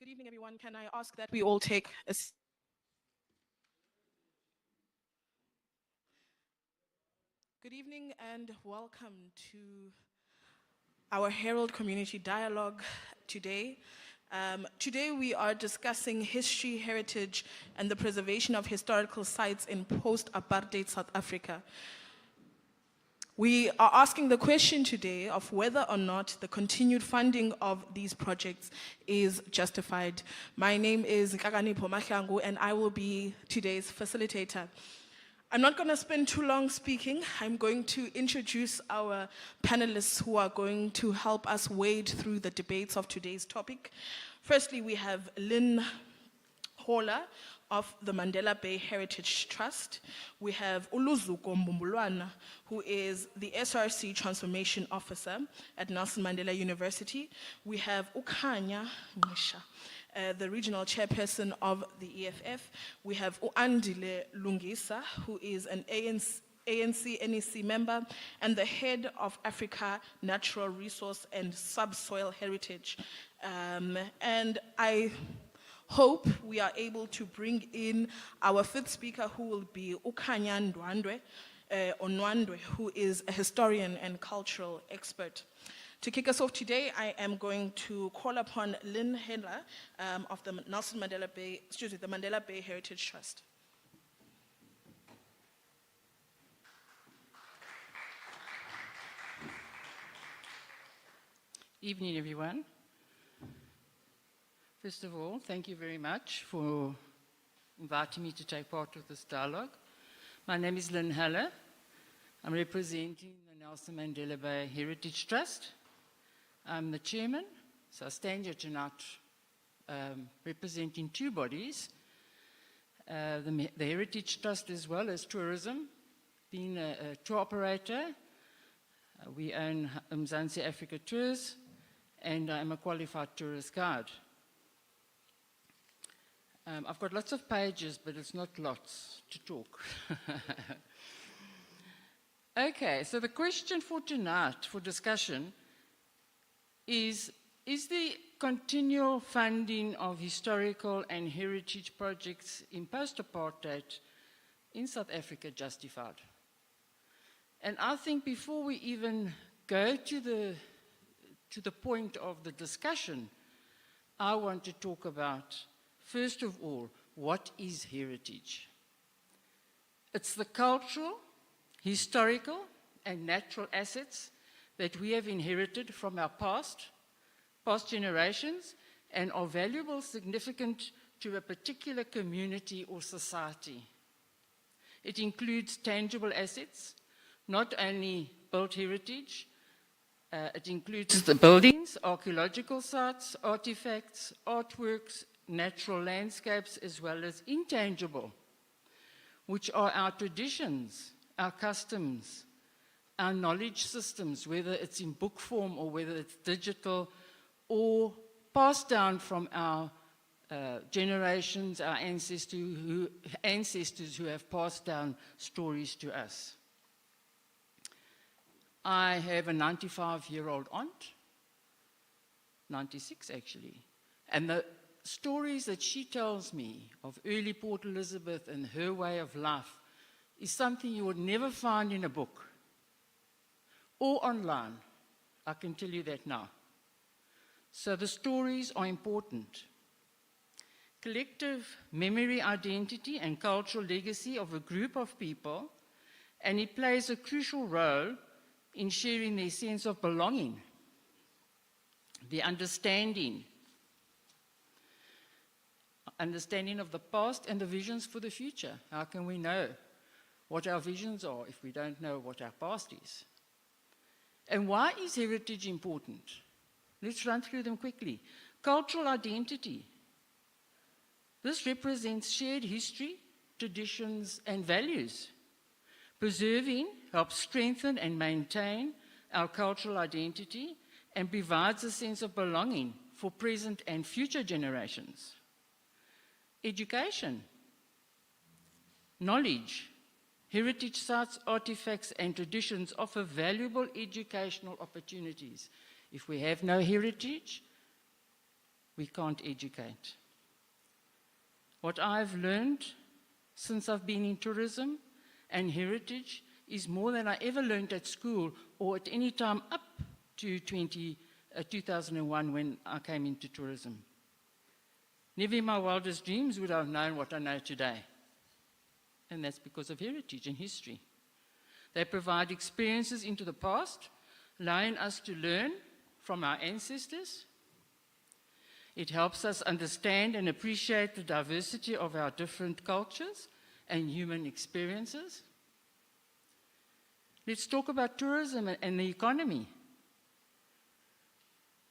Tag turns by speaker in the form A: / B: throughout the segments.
A: Good evening, everyone. Can I ask that we all take a seat? Good evening and welcome to our Herald Community Dialogue today. Today we are discussing history, heritage, and the preservation of historical sites in post-apartheid South Africa. We are asking the question today of whether or not the continued funding of these projects is justified. My name is Nkakanipho Mahlangu and I will be today's facilitator. I'm not going to spend too long speaking. I'm going to introduce our panelists who are going to help us wade through the debates of today's topic. Firstly, we have Lynn Holler of the Mandela Bay Heritage Trust. We have Uluzuko Mbumbulwana, who is the SRC Transformation Officer at Nelson Mandela University. We have Ukhanya Ngisha, the Regional Chairperson of the EFF. We have Uandile Lungisa, who is an ANC NEC member and the head of Africa Natural Resource and Subsoil Heritage. And I hope we are able to bring in our fifth speaker, who will be Ukhanya Onwandwe, who is a historian and cultural expert. To kick us off today, I am going to call upon Lynn Hedler of the the Mandela Bay Heritage Trust.
B: Evening, everyone. First of all, thank you very much for inviting me to take part of this dialogue. My name is Lynn Haller. I'm representing the Nelson Mandela Bay Heritage Trust. I'm the chairman, so I stand here tonight representing two bodies, the Heritage Trust as well as tourism. Being a tour operator, we own Mzansi Africa Tours, and I'm a qualified tourist guide. I've got lots of pages, but it's not lots to talk. Okay, so the question for tonight, for discussion, is the continual funding of historical and heritage projects in post-apartheid in South Africa justified? And I think before we even go to the point of the discussion, I want to talk about, first of all, what is heritage? It's the cultural, historical, and natural assets that we have inherited from our past generations, and are valuable, significant to a particular community or society. It includes tangible assets, not only built heritage, it includes the buildings, archaeological sites, artifacts, artworks, natural landscapes, as well as intangible, which are our traditions, our customs, our knowledge systems, whether it's in book form or whether it's digital, or passed down from our generations, our ancestors who have passed down stories to us. I have a 95-year-old aunt, 96 actually, and the stories that she tells me of early Port Elizabeth and her way of life is something you would never find in a book or online. I can tell you that now. So the stories are important. Collective memory, identity, and cultural legacy of a group of people, and it plays a crucial role in sharing their sense of belonging, the understanding of the past and the visions for the future. How can we know what our visions are if we don't know what our past is? And why is heritage important? Let's run through them quickly. Cultural identity. This represents shared history, traditions, and values. Preserving helps strengthen and maintain our cultural identity and provides a sense of belonging for present and future generations. Education, knowledge, heritage sites, artifacts, and traditions offer valuable educational opportunities. If we have no heritage, we can't educate. What I've learned since I've been in tourism and heritage is more than I ever learned at school or at any time up to 2001 when I came into tourism. Never in my wildest dreams would I have known what I know today. And that's because of heritage and history. They provide experiences into the past, allowing us to learn from our ancestors. It helps us understand and appreciate the diversity of our different cultures and human experiences. Let's talk about tourism and the economy.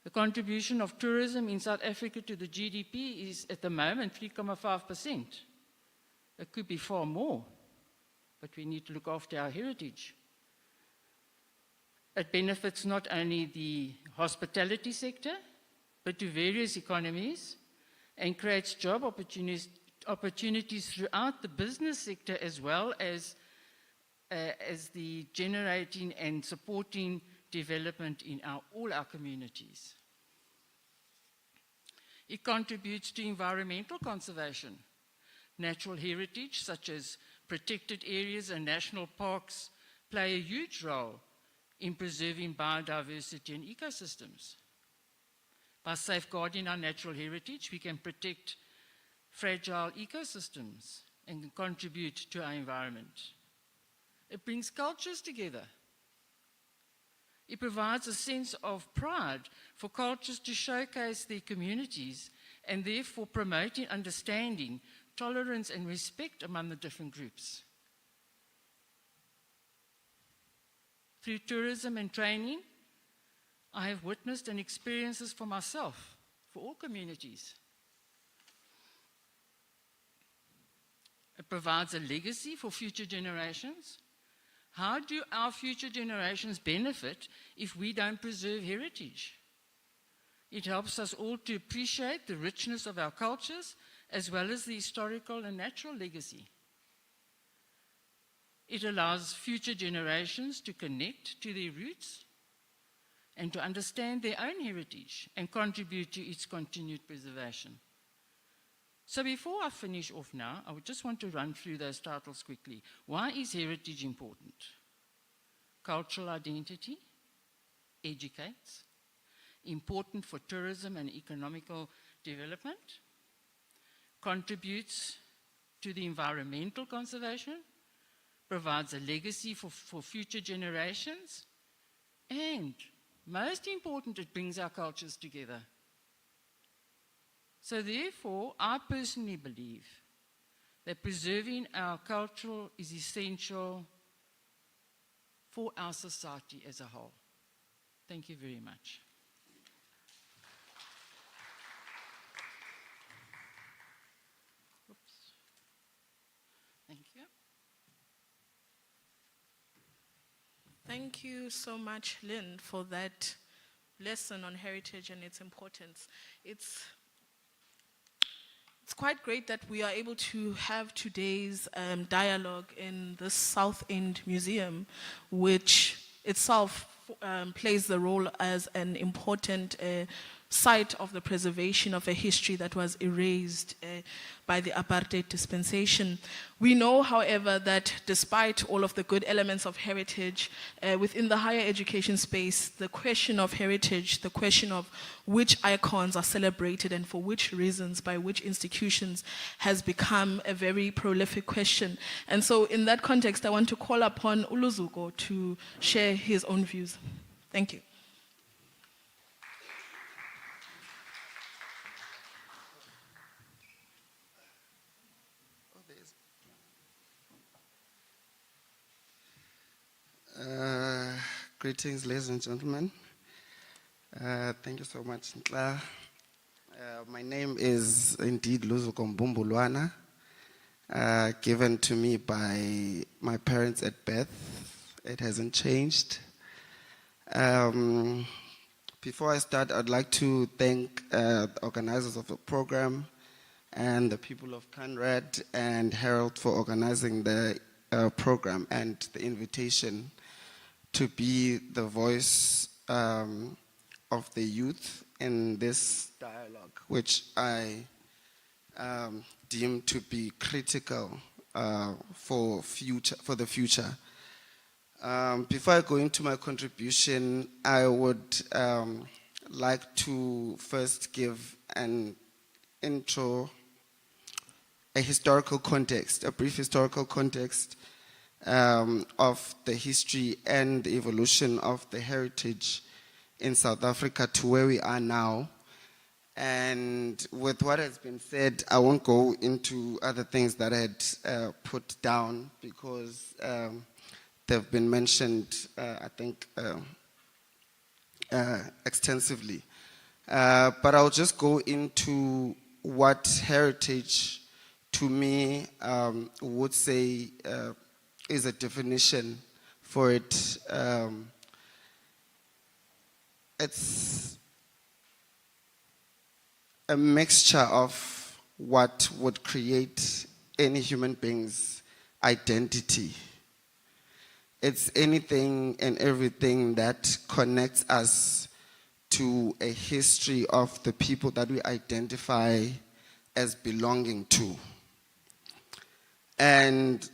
B: The contribution of tourism in South Africa to the GDP is at the moment 3.5%. It could be far more, but we need to look after our heritage. It benefits not only the hospitality sector, but to various economies, and creates job opportunities throughout the business sector, as well as the generating and supporting development in all our communities. It contributes to environmental conservation. Natural heritage, such as protected areas and national parks, play a huge role in preserving biodiversity and ecosystems. By safeguarding our natural heritage, we can protect fragile ecosystems and contribute to our environment. It brings cultures together. It provides a sense of pride for cultures to showcase their communities and therefore promoting understanding, tolerance, and respect among the different groups. Through tourism and training, I have witnessed and experienced this for myself, for all communities. It provides a legacy for future generations. How do our future generations benefit if we don't preserve heritage? It helps us all to appreciate the richness of our cultures as well as the historical and natural legacy. It allows future generations to connect to their roots and to understand their own heritage and contribute to its continued preservation. So before I finish off now, I would just want to run through those titles quickly. Why is heritage important? Cultural identity, educates, important for tourism and economical development, contributes to the environmental conservation, provides a legacy for future generations, and most important, it brings our cultures together. So therefore, I personally believe that preserving our culture is essential for our society as a whole. Thank you very much. Oops. Thank you.
A: Thank you so much, Lynn, for that lesson on heritage and its importance. It's quite great that we are able to have today's dialogue in the South End Museum, which itself plays the role as an important site of the preservation of a history that was erased by the apartheid dispensation. We know, however, that despite all of the good elements of heritage, within the higher education space, the question of heritage, the question of which icons are celebrated and for which reasons, by which institutions, has become a very prolific question. And so in that context, I want to call upon Uluzuko to share his own views. Thank you.
C: Greetings, ladies and gentlemen. Thank you so much, Ntla. My name is indeed Luzuko Mbumbulwana, given to me by my parents at birth. It hasn't changed. Before I start, I'd like to thank the organizers of the program and the people of Conrad and Herald for organizing the program and the invitation to be the voice of the youth in this dialogue. dialogue, which I deem to be critical for the future. Before I go into my contribution, I would like to first give an intro, a historical context, a brief historical context of the history and the evolution of the heritage in South Africa to where we are now. And with what has been said, I won't go into other things that I had put down because they've been mentioned, I think, extensively. But I'll just go into what heritage, to me, would say is a definition for it. It's a mixture of what would create any human being's identity. It's anything and everything that connects us to a history of the people that we identify as belonging to. And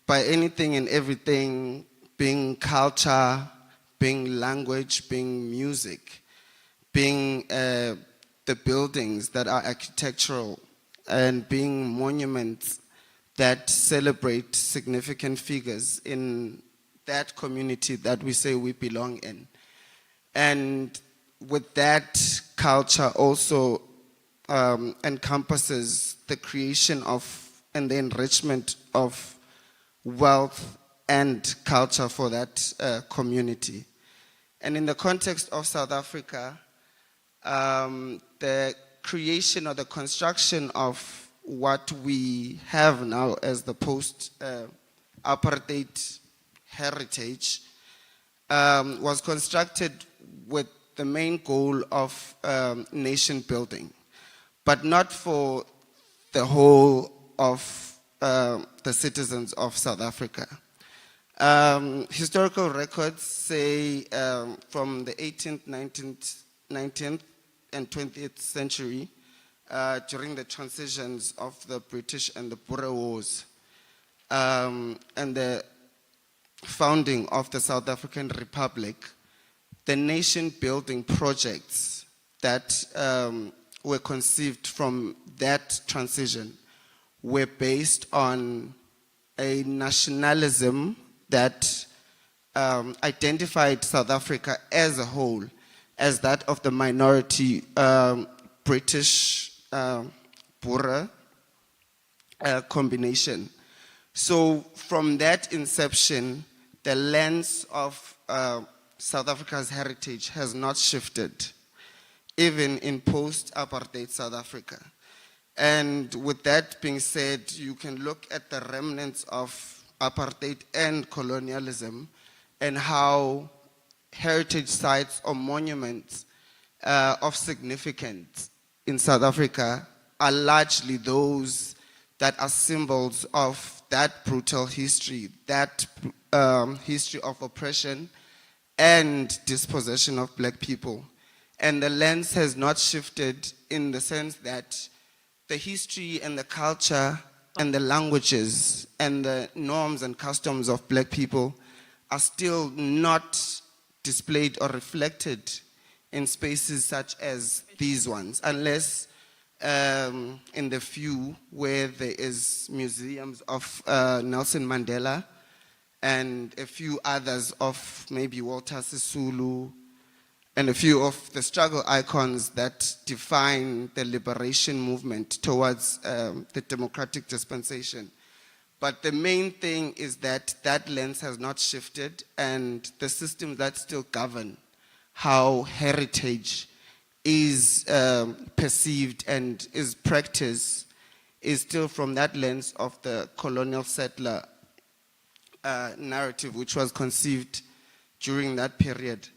C: by anything and everything, being culture, being language, being music, being the buildings that are architectural, and being monuments that celebrate significant figures in that community that we say we belong in. And with that, culture also encompasses the creation of and the enrichment of wealth and culture for that community. And in the context of South Africa, the creation or the construction of what we have now as the post-apartheid heritage was constructed with the main goal of nation building, but not for the whole of the citizens of South Africa. Historical records say from the 18th, 19th, and 20th century, during the transitions of the British and the Boer Wars, and the founding of the South African Republic, the nation-building projects that were conceived from that transition were based on a nationalism that identified South Africa as a whole as that of the minority British Boer combination. So from that inception, the lens of South Africa's heritage has not shifted, even in post-apartheid South Africa. And with that being said, you can look at the remnants of apartheid and colonialism and how heritage sites or monuments of significance in South Africa are largely those that are symbols of that brutal history, that history of oppression and dispossession of black people. And the lens has not shifted in the sense that the history and the culture and the languages and the norms and customs of black people are still not displayed or reflected in spaces such as these ones, unless in the few where there is museums of Nelson Mandela and a few others of maybe Walter Sisulu and a few of the struggle icons that define the liberation movement towards the democratic dispensation. But the main thing is that that lens has not shifted, and the systems that still govern how heritage is perceived and is practiced is still from that lens of the colonial settler narrative, which was conceived during that period.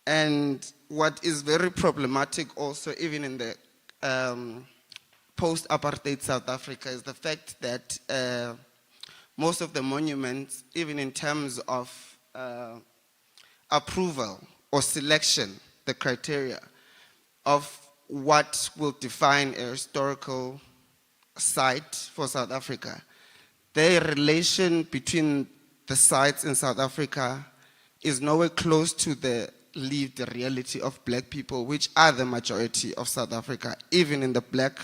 C: And what is very problematic also, even in the post-apartheid South Africa, is the fact that most of the monuments, even in terms of approval or selection, the criteria of what will define a historical site for South Africa. The relation between the sites in South Africa is nowhere close to the lived reality of black people, which are the majority of South Africa, even in the black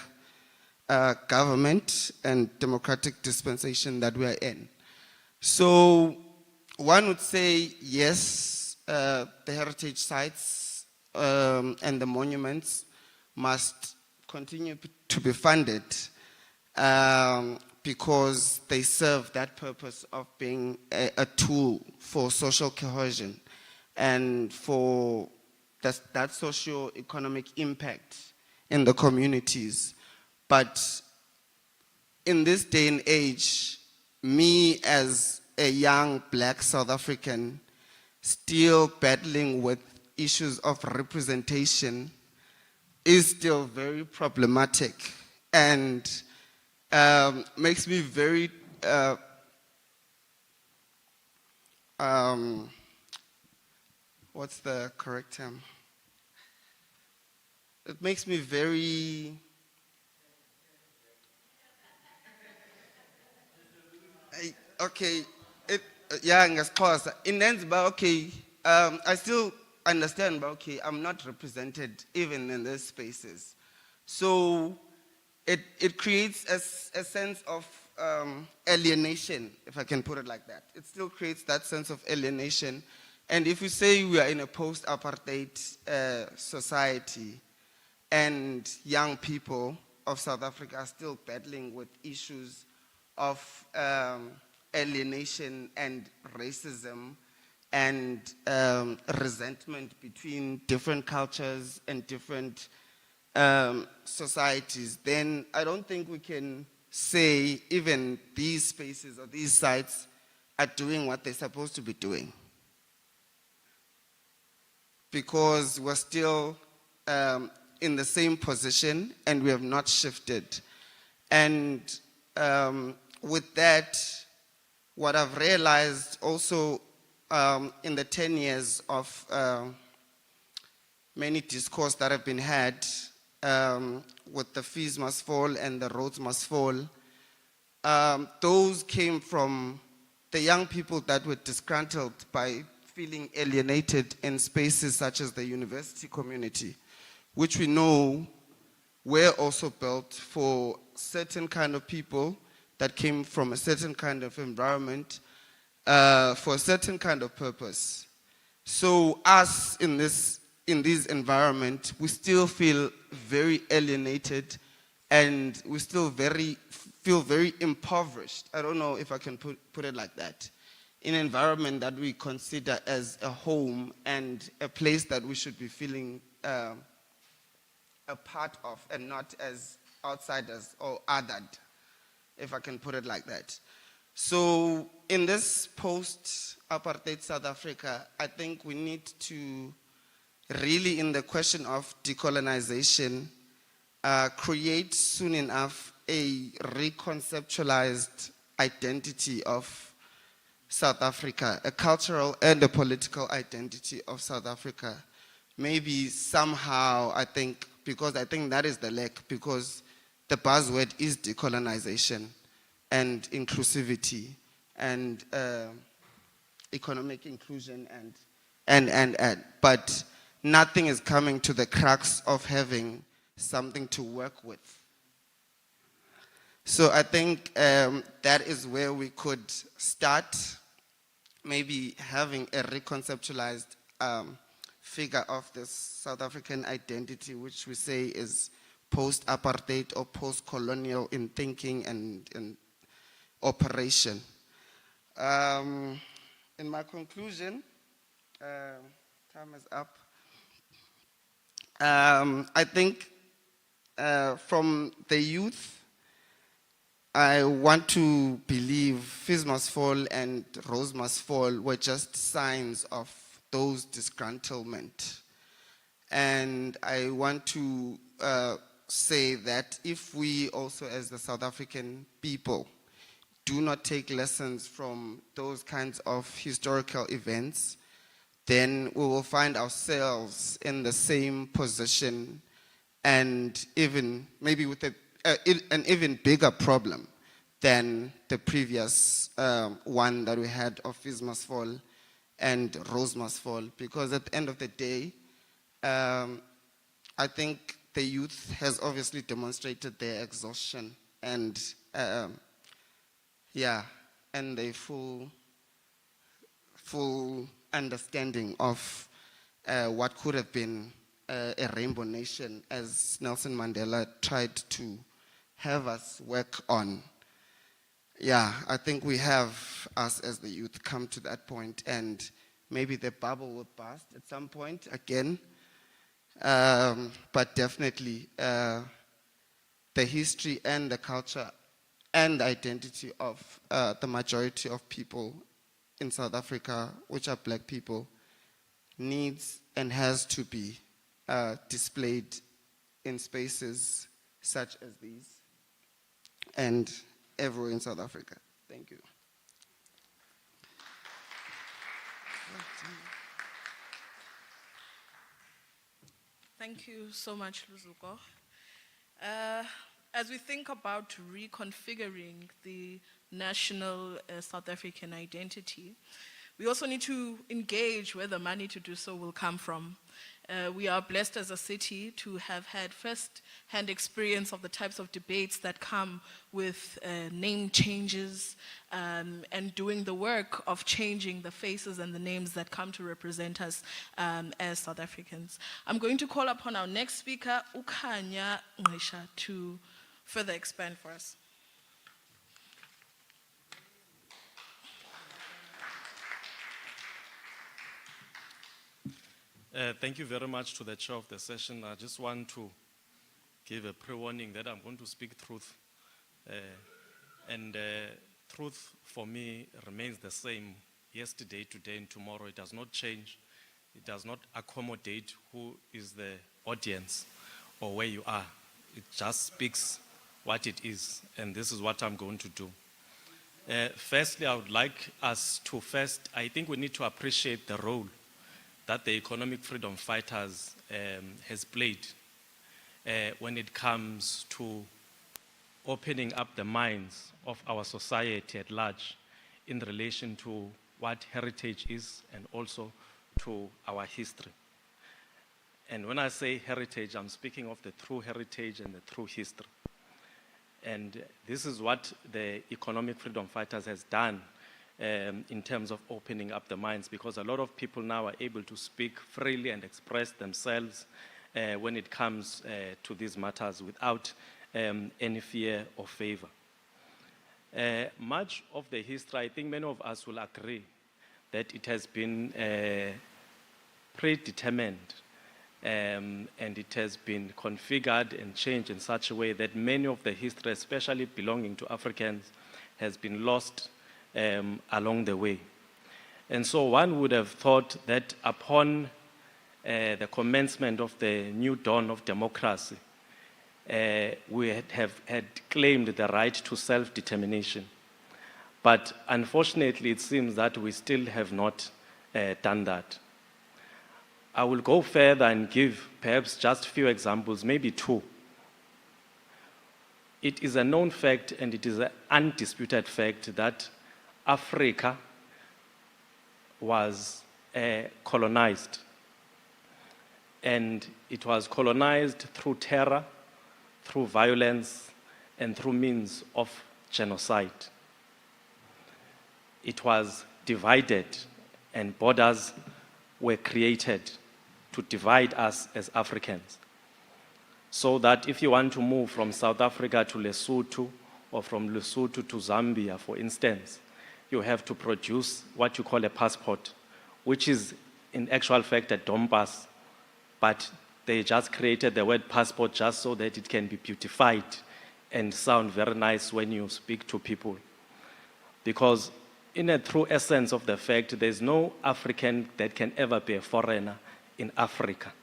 C: government and democratic dispensation that we are in. So one would say, yes, the heritage sites and the monuments must continue to be funded because they serve that purpose of being a tool for social cohesion and for that socio-economic impact in the communities. But in this day and age, me as a young black South African still battling with issues of representation is still very problematic and makes me very what's the correct term? It makes me very okay. Yeah, ngasixhosa. Inenza ba okay. I still understand, but okay, I'm not represented even in these spaces. So it creates a sense of alienation, if I can put it like that. It still creates that sense of alienation. And if we say we are in a post-apartheid society and young people of South Africa are still battling with issues of alienation and racism and resentment between different cultures and different societies, then I don't think we can say even these spaces or these sites are doing what they're supposed to be doing. Because we're still in the same position and we have not shifted. And with that, what I've realized also in the 10 years of many discourse that have been had with the fees must fall and the roads must fall, those came from the young people that were disgruntled by feeling alienated in spaces such as the university community, which we know were also built for certain kind of people that came from a certain kind of environment for a certain kind of purpose. So us in this environment, we still feel very alienated and we still feel very impoverished. I don't know if I can put it like that. In an environment that we consider as a home and a place that we should be feeling a part of and not as outsiders or othered, if I can put it like that. So in this post-apartheid South Africa, I think we need to really, in the question of decolonization, create soon enough a reconceptualized identity of South Africa, a cultural and a political identity of South Africa. Maybe somehow, I think, because I think that is the lack, because the buzzword is decolonization and inclusivity and economic inclusion and but nothing is coming to the crux of having something to work with. So I think that is where we could start, maybe having a reconceptualized figure of this South African identity, which we say is post-apartheid or post-colonial in thinking and in operation. In my conclusion, time is up. I think from the youth, I want to believe Fees Must Fall and Rose Must Fall were just signs of those disgruntlement. And I want to say that if we also as the South African people do not take lessons from those kinds of historical events, then we will find ourselves in the same position and even maybe with an even bigger problem than the previous one that we had of Fizz Must Fall and Rose Must Fall, because at the end of the day, I think the youth has obviously demonstrated their exhaustion and and a full understanding of what could have been a rainbow nation, as Nelson Mandela tried to have us work on. Yeah, I think we have, us as the youth, come to that point, and maybe the bubble will burst at some point again. But definitely, the history and the culture and identity of the majority of people in South Africa, which are black people, needs and has to be displayed in spaces such as these and everywhere in South Africa. Thank you.
A: Thank you so much, Luzuko. As we think about reconfiguring the national South African identity, we also need to engage where the money to do so will come from. We are blessed as a city to have had first-hand experience of the types of debates that come with name changes and doing the work of changing the faces and the names that come to represent us as South Africans. I'm going to call upon our next speaker, Ukhanya Nqisha, to further expand for us.
D: Thank you very much to the chair of the session. I just want to give a pre-warning that I'm going to speak truth. Truth for me remains the same yesterday, today, and tomorrow. It does not change. It does not accommodate who is the audience or where you are. It just speaks what it is, and this is what I'm going to do. Firstly, I would like us to I think we need to appreciate the role that the economic freedom fighters has played when it comes to opening up the minds of our society at large in relation to what heritage is and also to our history. And when I say heritage, I'm speaking of the true heritage and the true history. And this is what the economic freedom fighters has done in terms of opening up the minds, because a lot of people now are able to speak freely and express themselves when it comes to these matters without any fear or favor. Much of the history, I think many of us will agree that it has been predetermined and it has been configured and changed in such a way that many of the history, especially belonging to Africans, has been lost along the way. And so one would have thought that upon the commencement of the new dawn of democracy, we had claimed the right to self-determination. But unfortunately, it seems that we still have not done that. I will go further and give perhaps just a few examples, maybe two. It is a known fact, and it is an undisputed fact, that Africa was colonized. And it was colonized through terror, through violence, and through means of genocide. It was divided, and borders were created to divide us as Africans. So that if you want to move from South Africa to Lesotho, or from Lesotho to Zambia, for instance, you have to produce what you call a passport, which is in actual fact a dompas, but they just created the word passport just so that it can be beautified and sound very nice when you speak to people. Because in a true essence of the fact, there's no African that can ever be a foreigner in Africa.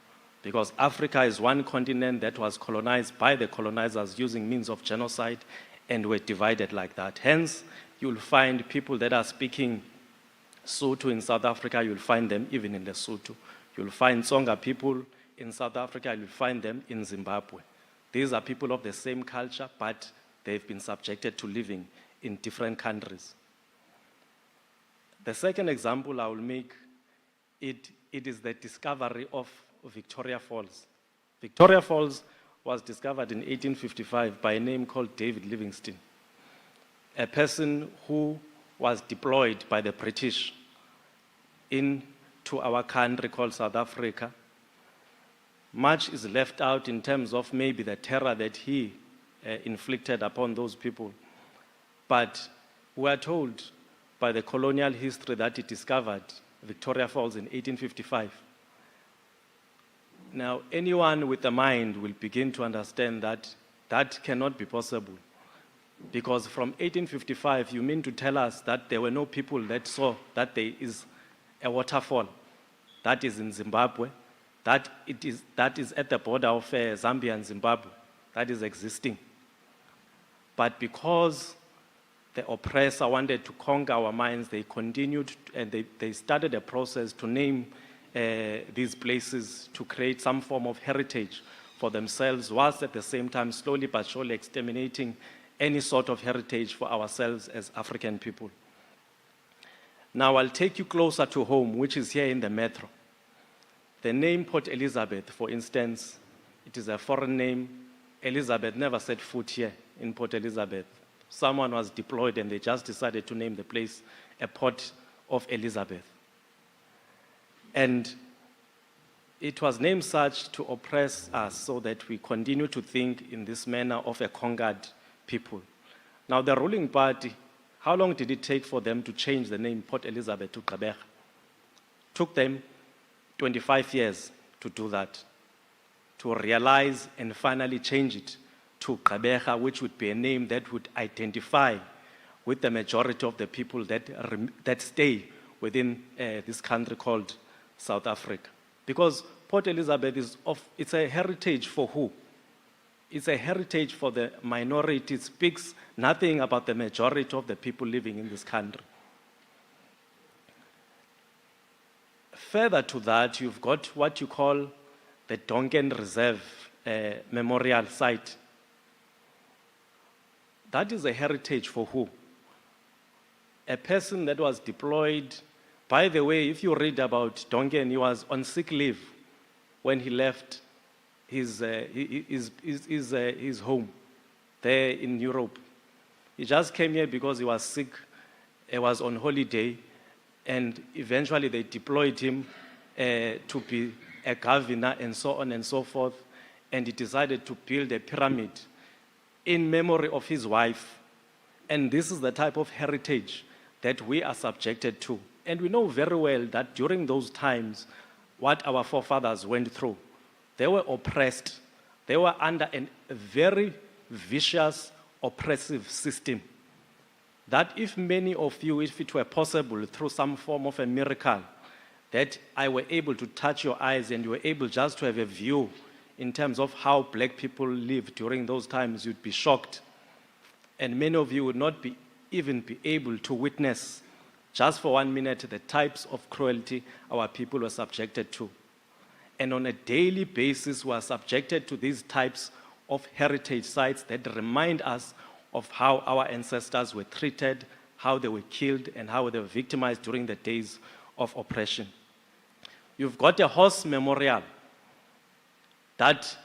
D: Because Africa is one continent that was colonized by the colonizers using means of genocide, and were divided like that. Hence, you'll find people that are speaking Sotho in South Africa, you'll find them even in Lesotho. You'll find Tsonga people in South Africa, you'll find them in Zimbabwe. These are people of the same culture, but they've been subjected to living in different countries. The second example I will make, it is the discovery of Victoria Falls. Victoria Falls was discovered in 1855 by a name called David Livingstone, a person who was deployed by the British into our country called South Africa. Much is left out in terms of maybe the terror that he inflicted upon those people. But we are told by the colonial history that he discovered Victoria Falls in 1855. Now, anyone with a mind will begin to understand that that cannot be possible. Because from 1855, you mean to tell us that there were no people that saw that there is a waterfall that is in Zimbabwe, that is at the border of Zambia and Zimbabwe, that is existing. But because the oppressor wanted to conquer our minds, they continued and they started a process to name these places to create some form of heritage for themselves, whilst at the same time slowly but surely exterminating any sort of heritage for ourselves as African people. Now I'll take you closer to home, which is here in the metro. The name Port Elizabeth, for instance, it is a foreign name. Elizabeth never set foot here in Port Elizabeth. Someone was deployed and they just decided to name the place a Port of Elizabeth. And it was named such to oppress us so that we continue to think in this manner of a conquered people. Now the ruling party, how long did it take for them to change the name Port Elizabeth to Gqeberha? Took them 25 years to do that, to realize and finally change it to Gqeberha, which would be a name that would identify with the majority of the people that stay within this country called South Africa. Because Port Elizabeth it's a heritage for who? It's a heritage for the minority. It speaks nothing about the majority of the people living in this country. Further to that, you've got what you call the Donken Reserve Memorial Site. That is a heritage for who? A person that was deployed. By the way, if you read about Donken, he was on sick leave when he left his home there in Europe. He just came here because he was sick. He was on holiday, and eventually they deployed him to be a governor and so on and so forth. And he decided to build a pyramid in memory of his wife. And this is the type of heritage that we are subjected to. And we know very well that during those times, what our forefathers went through, they were oppressed. They were under a very vicious, oppressive system. That if many of you, if it were possible through some form of a miracle, that I were able to touch your eyes and you were able just to have a view in terms of how black people lived during those times, you'd be shocked. And many of you would not even be able to witness just for 1 minute the types of cruelty our people were subjected to. And on a daily basis, we are subjected to these types of heritage sites that remind us of how our ancestors were treated, how they were killed, and how they were victimized during the days of oppression. You've got a horse memorial that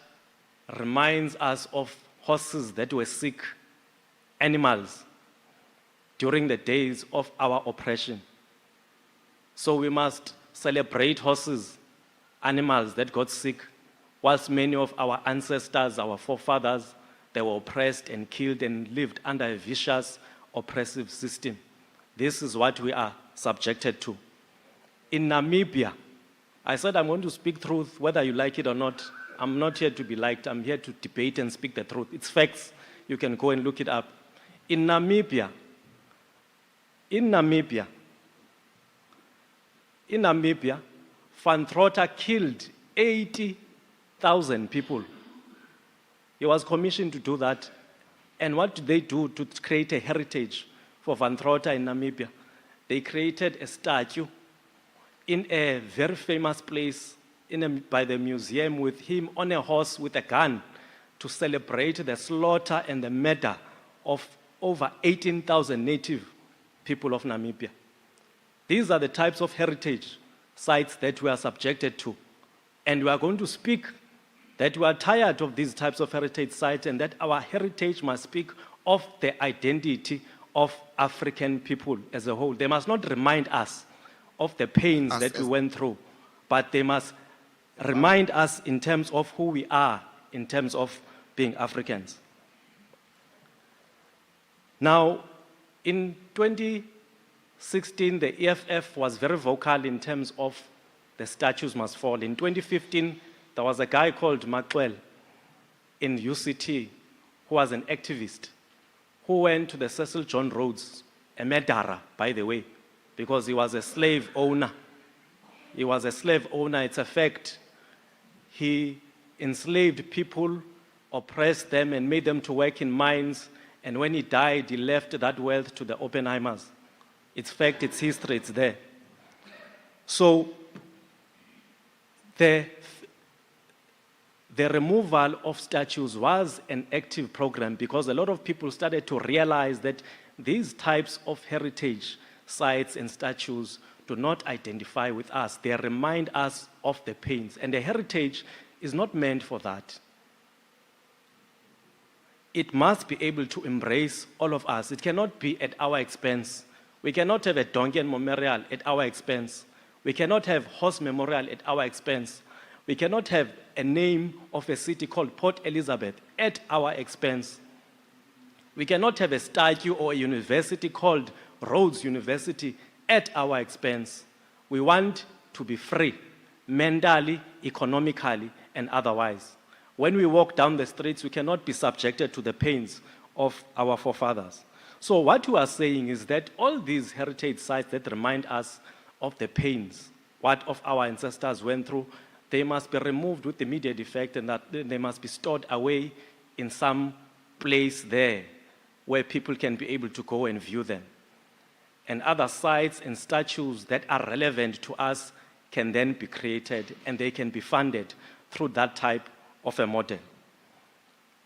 D: reminds us of horses that were sick, animals, during the days of our oppression. So we must celebrate horses, animals that got sick, whilst many of our ancestors, our forefathers, they were oppressed and killed and lived under a vicious, oppressive system. This is what we are subjected to. In Namibia, I said I'm going to speak truth, whether you like it or not. I'm not here to be liked. I'm here to debate and speak the truth. It's facts. You can go and look it up. In Namibia, Van Trotter killed 80,000 people. He was commissioned to do that. And what did they do to create a heritage for Van Trotter in Namibia? They created a statue in a very famous place by the museum with him on a horse with a gun to celebrate the slaughter and the murder of over 18,000 native people of Namibia. These are the types of heritage sites that we are subjected to. And we are going to speak that we are tired of these types of heritage sites and that our heritage must speak of the identity of African people as a whole. They must not remind us of the pains that we went through, but they must remind us in terms of who we are, in terms of being Africans. Now, in 2016, the EFF was very vocal in terms of the statues must fall. In 2015, there was a guy called Maxwell in UCT who was an activist who went to the Cecil John Rhodes, a murderer, by the way, because he was a slave owner. He was a slave owner, it's a fact. He enslaved people, oppressed them, and made them to work in mines. And when he died, he left that wealth to the Oppenheimers. It's fact, it's history, it's there. So the removal of statues was an active program because a lot of people started to realize that these types of heritage sites and statues do not identify with us. They remind us of the pains. And the heritage is not meant for that. It must be able to embrace all of us. It cannot be at our expense. We cannot have a donkey memorial at our expense. We cannot have horse memorial at our expense. We cannot have a name of a city called Port Elizabeth at our expense. We cannot have a statue or a university called Rhodes University at our expense. We want to be free, mentally, economically, and otherwise. When we walk down the streets, we cannot be subjected to the pains of our forefathers. So what we are saying is that all these heritage sites that remind us of the pains, what of our ancestors went through, they must be removed with immediate effect and that they must be stored away in some place there where people can be able to go and view them. And other sites and statues that are relevant to us can then be created and they can be funded through that type of a model.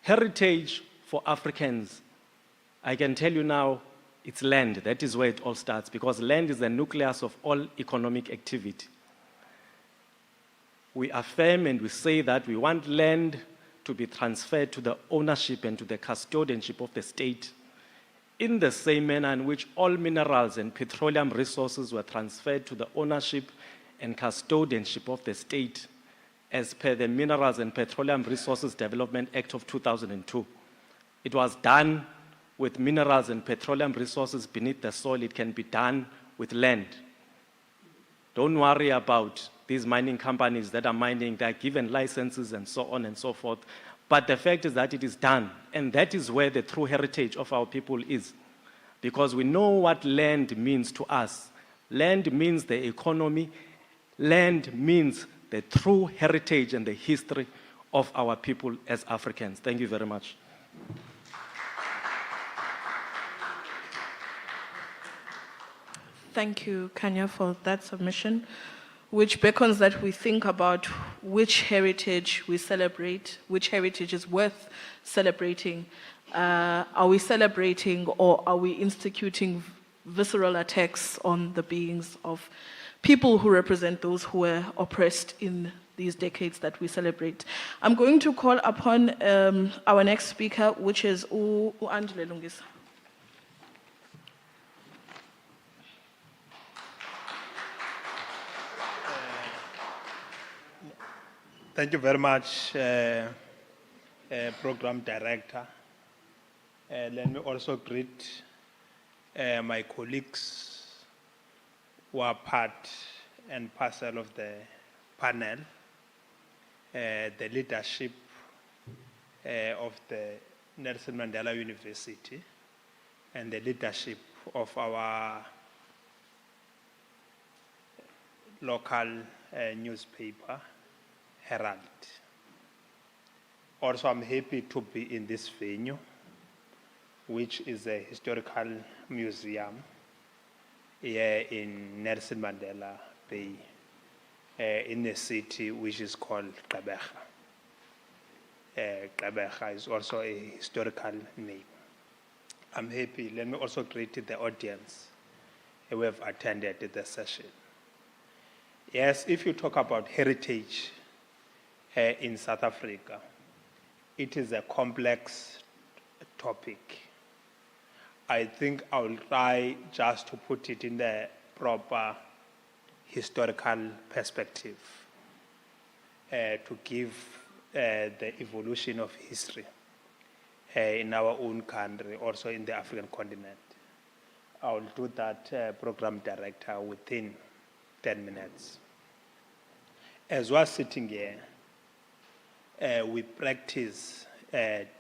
D: Heritage for Africans, I can tell you now, it's land. That is where it all starts because land is the nucleus of all economic activity. We affirm and we say that we want land to be transferred to the ownership and to the custodianship of the state in the same manner in which all minerals and petroleum resources were transferred to the ownership and custodianship of the state as per the Minerals and Petroleum Resources Development Act of 2002. It was done with minerals and petroleum resources beneath the soil. It can be done with land. Don't worry about these mining companies that are mining, they're given licenses and so on and so forth. But the fact is that it is done. And that is where the true heritage of our people is. Because we know what land means to us. Land means the economy. Land means the true heritage and the history of our people as Africans. Thank you very much.
A: Thank you, Kanya, for that submission, which beckons that we think about which heritage we celebrate, which heritage is worth celebrating. Are we celebrating or are we instituting visceral attacks on the beings of people who represent those who were oppressed in these decades that we celebrate? I'm going to call upon our next speaker, which is Angela Lungisa.
E: Thank you very much, Program Director. Let me also greet my colleagues who are part and parcel of the panel, the leadership of the Nelson Mandela University, and the leadership of our local newspaper, Herald. Also, I'm happy to be in this venue, which is a historical museum here in Nelson Mandela Bay. in a city which is called Gqeberha. Gqeberha is also a historical name. I'm happy. Let me also greet the audience who have attended the session. Yes, if you talk about heritage in South Africa, it is a complex topic. I think I will try just to put it in the proper historical perspective to give the evolution of history in our own country, also in the African continent. I will do that, program director, within 10 minutes. As we're sitting here, we practice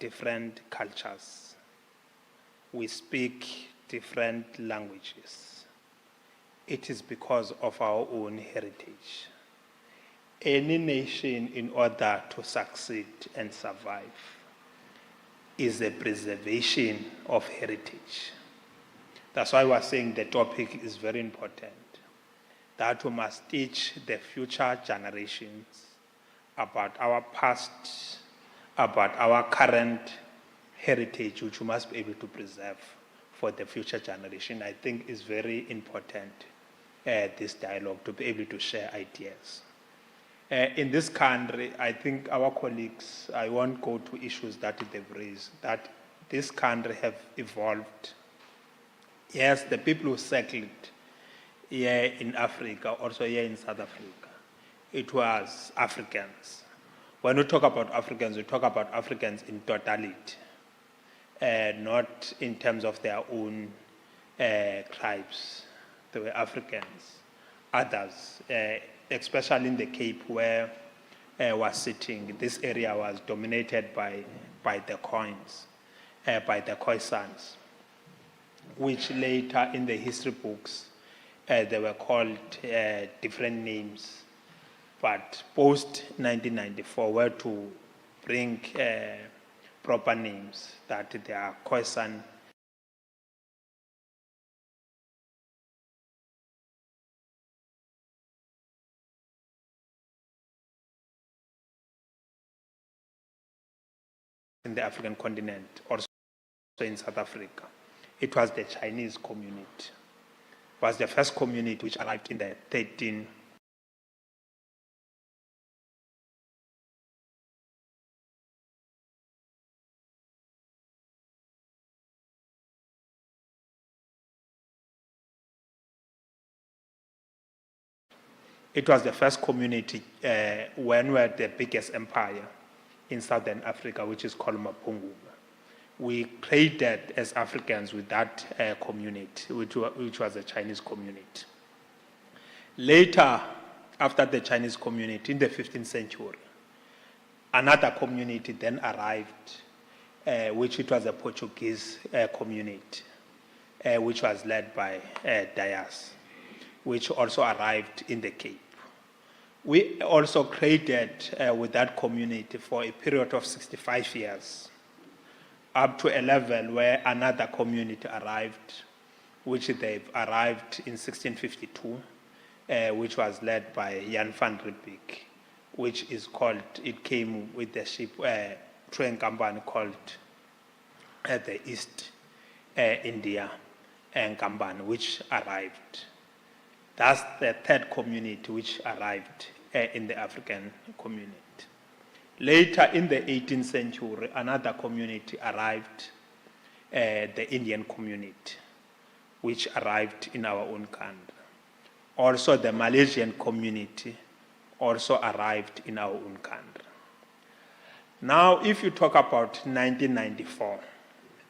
E: different cultures. We speak different languages. It is because of our own heritage. Any nation, in order to succeed and survive, is a preservation of heritage. That's why we're saying the topic is very important, that we must teach the future generations about our past, about our current heritage, which we must be able to preserve for the future generation. I think is very important, this dialogue, to be able to share ideas. In this country, I think our colleagues, I won't go to issues that they've raised, that this country have evolved. Yes, the people who settled here in Africa, also here in South Africa, it was Africans. When we talk about Africans, we talk about Africans in totality, not in terms of their own tribes. They were Africans. Others, especially in the Cape where was sitting, this area was dominated by the coins, by the Khoisans, which later in the history books, they were called different names. But post-1994 were to bring proper names, that they are Khoisan. In the African continent, also in South Africa. It was the Chinese community. It was the first community which arrived in the 13. It was the first community when we had the biggest empire in Southern Africa, which is called Mapungubwe. We created as Africans with that community, which was a Chinese community. Later, after the Chinese community, in the 15th century, another community then arrived, which it was a Portuguese community, which was led by Dias, which also arrived in the Cape. We also created with that community for a period of 65 years, up to a level where another community arrived, which they've arrived in 1652, which was led by Jan van Riebeeck, which is called, it came with the ship, train company called the East India company, which arrived. That's the third community which arrived in the African community. Later in the 18th century, another community arrived, the Indian community, which arrived in our own country. Also the Malaysian community also arrived in our own country. Now, if you talk about 1994,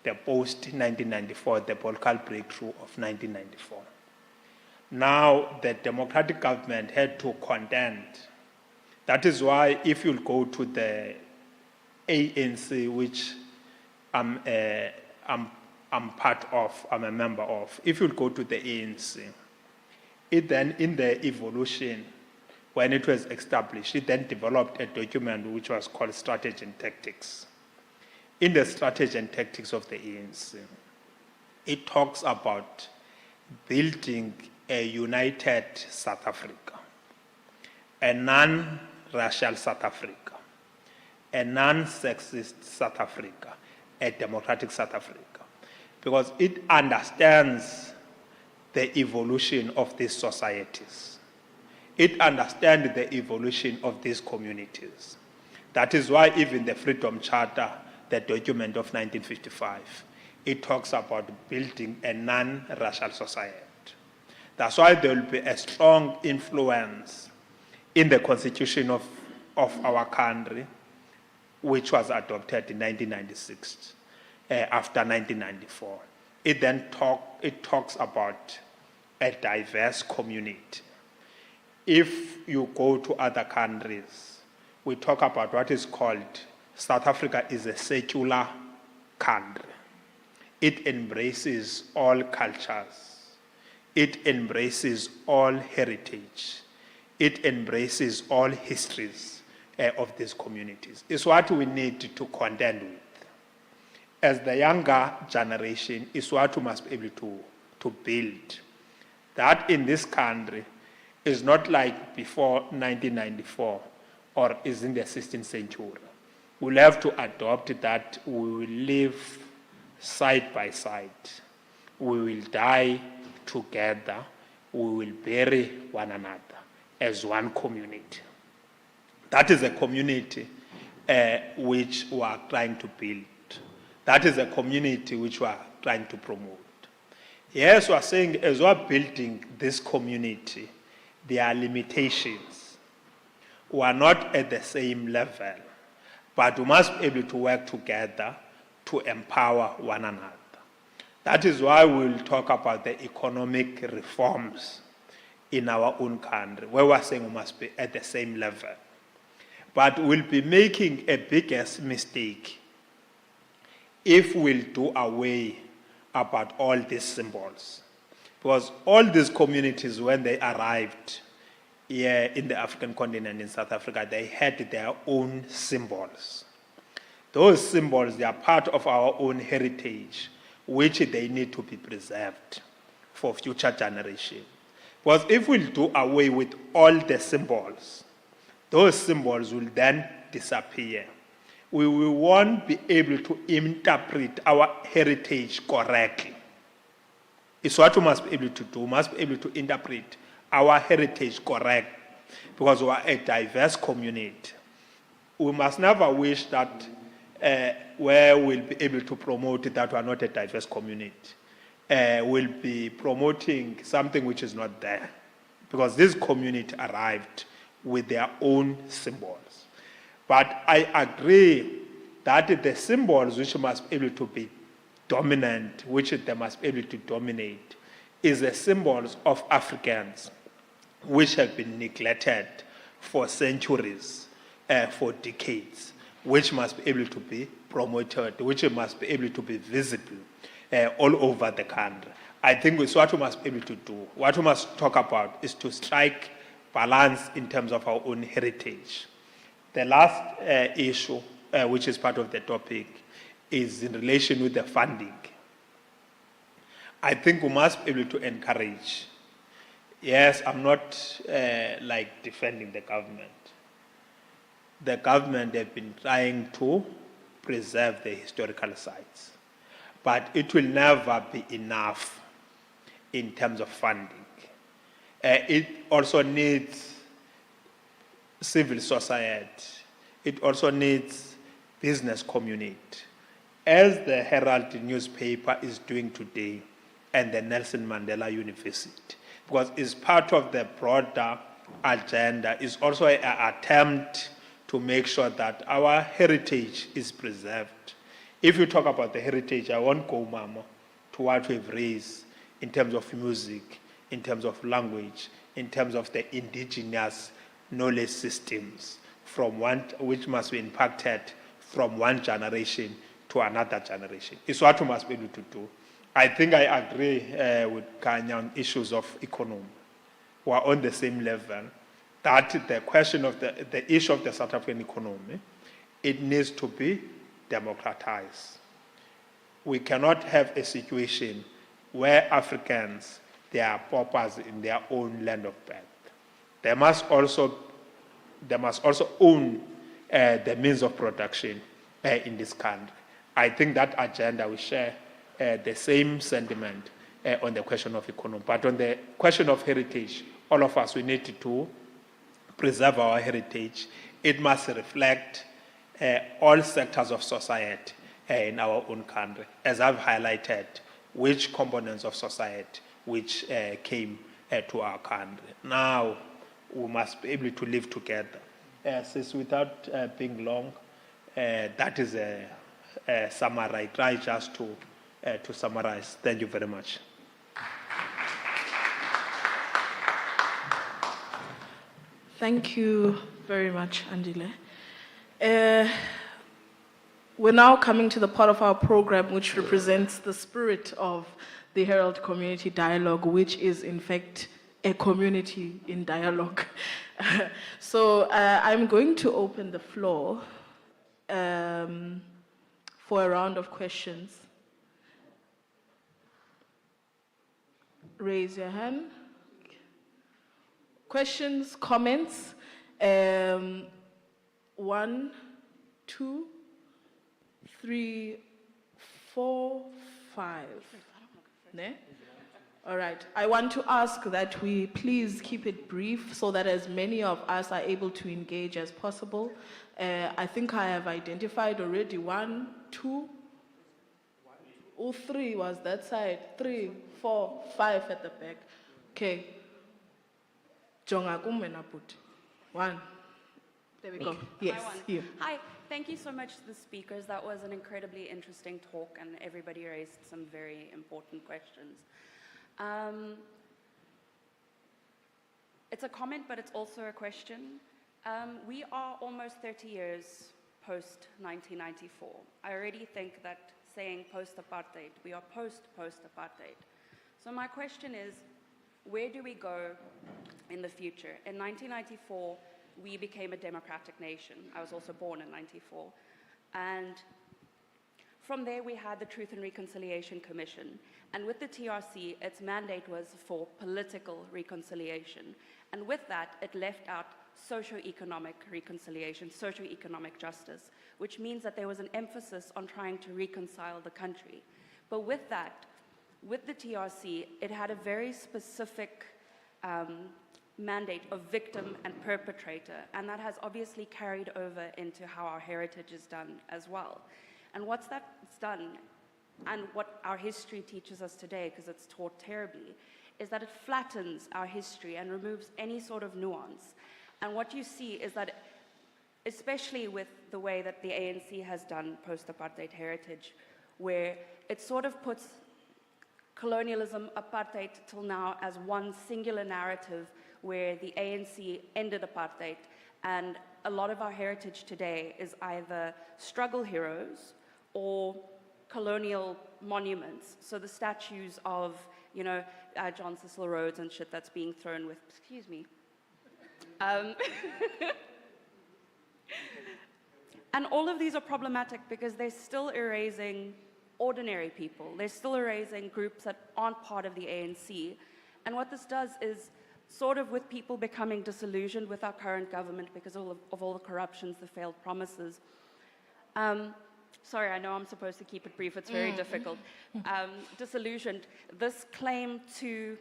E: the post-1994, the political breakthrough of 1994, now the democratic government had to contend. That is why if you go to the ANC, which I'm part of, I'm a member of, if you go to the ANC, it then in the evolution, when it was established, it then developed a document which was called Strategy and Tactics. In the Strategy and Tactics of the ANC, it talks about building a united South Africa. a non-racial South Africa, a non-sexist South Africa, a democratic South Africa, because it understands the evolution of these societies. It understands the evolution of these communities. That is why even the Freedom Charter, the document of 1955, it talks about building a non-racial society. That's why there will be a strong influence in the constitution of our country, which was adopted in 1996, after 1994. It talks about a diverse community. If you go to other countries, we talk about what is called, South Africa is a secular country. It embraces all cultures. It embraces all heritage. It embraces all histories of these communities. It's what we need to contend with. As the younger generation, it's what we must be able to build. That in this country is not like before 1994 or is in the 16th century. We'll have to adopt that we will live side by side. We will die together. We will bury one another as one community. That is a community which we are trying to build. That is a community which we are trying to promote. Yes, we are saying as we are building this community, there are limitations. We are not at the same level, but we must be able to work together to empower one another. That is why we'll talk about the economic reforms in our own country, where we're saying we must be at the same level. But we'll be making a biggest mistake if we'll do away about all these symbols. Because all these communities, when they arrived here in the African continent, in South Africa, they had their own symbols. Those symbols, they are part of our own heritage, which they need to be preserved for future generations. Because if we do away with all the symbols, those symbols will then disappear. We won't be able to interpret our heritage correctly. It's what we must be able to do. We must be able to interpret our heritage correctly, because we are a diverse community. We must never wish that where we'll be able to promote it that we are not a diverse community. We'll be promoting something which is not there, because this community arrived with their own symbols. But I agree that the symbols which must be able to be dominant, which they must be able to dominate, is the symbols of Africans, which have been neglected for centuries, for decades, which must be able to be promoted, which must be able to be visible all over the country. I think it's what we must be able to do. What we must talk about is to strike balance in terms of our own heritage. The last issue, which is part of the topic, is in relation with the funding. I think we must be able to encourage. Yes, I'm not like defending the government. The government have been trying to preserve the historical sites, but it will never be enough in terms of funding. It also needs civil society. It also needs business community. As the Herald newspaper is doing today, and the Nelson Mandela University, because it's part of the broader agenda, is also an attempt to make sure that our heritage is preserved. If you talk about the heritage, I won't go, Mama, to what we've raised in terms of music, in terms of language, in terms of the indigenous knowledge systems, which must be impacted from one generation to another generation. It's what we must be able to do. I think I agree with Kanya on issues of economy. We are on the same level. That the question of the issue of the South African economy, it needs to be democratized. We cannot have a situation where Africans, they are paupers in their own land of birth. There must also they must also own the means of production in this country. I think that agenda we share the same sentiment on the question of economy. But on the question of heritage, all of us, we need to preserve our heritage. It must reflect all sectors of society in our own country, as I've highlighted, which components of society which came to our country. Now, we must be able to live together. Since without being long, that is a summary. I try just to summarize. Thank you very much.
A: Thank you very much, Andile. We're now coming to the part of our program which represents the spirit of the Herald Community Dialogue, which is in fact a community in dialogue. So I'm going to open the floor for a round of questions. Raise your hand. Questions, comments? 1, 2, 3, 4, 5. Ne? All right. I want to ask that we please keep it brief so that as many of us are able to engage as possible. I think I have identified already 1, 2, 3 was that side, 3, 4, 5 at the back. Okay. Jonga kumena put. 1. There we go. Yes,
F: Hi,
A: you.
F: Hi, thank you so much to the speakers. That was an incredibly interesting talk, and everybody raised some very important questions. It's a comment, but it's also a question. We are almost 30 years post-1994. I already think that saying post-apartheid, we are post-apartheid. So my question is, where do we go in the future? In 1994, we became a democratic nation. I was also born in 94. And from there, we had the Truth and Reconciliation Commission. And with the TRC, its mandate was for political reconciliation. And with that, it left out socio-economic reconciliation, socio-economic justice, which means that there was an emphasis on trying to reconcile the country. But with that, with the TRC, it had a very specific mandate of victim and perpetrator, and that has obviously carried over into how our heritage is done as well. And what's that's done, and what our history teaches us today, because it's taught terribly, is that it flattens our history and removes any sort of nuance. And what you see is that, especially with the way that the ANC has done post-apartheid heritage, where it sort of puts colonialism, apartheid, till now as one singular narrative where the ANC ended apartheid, and a lot of our heritage today is either struggle heroes or colonial monuments. So the statues of, you know, John Cecil Rhodes and shit that's being thrown with, excuse me. And all of these are problematic because they're still erasing ordinary people. They're still erasing groups that aren't part of the ANC. And what this does is, sort of with people becoming disillusioned with our current government because of all the corruptions, the failed promises. Sorry, I know I'm supposed to keep it brief. It's very difficult. Disillusioned. This claim to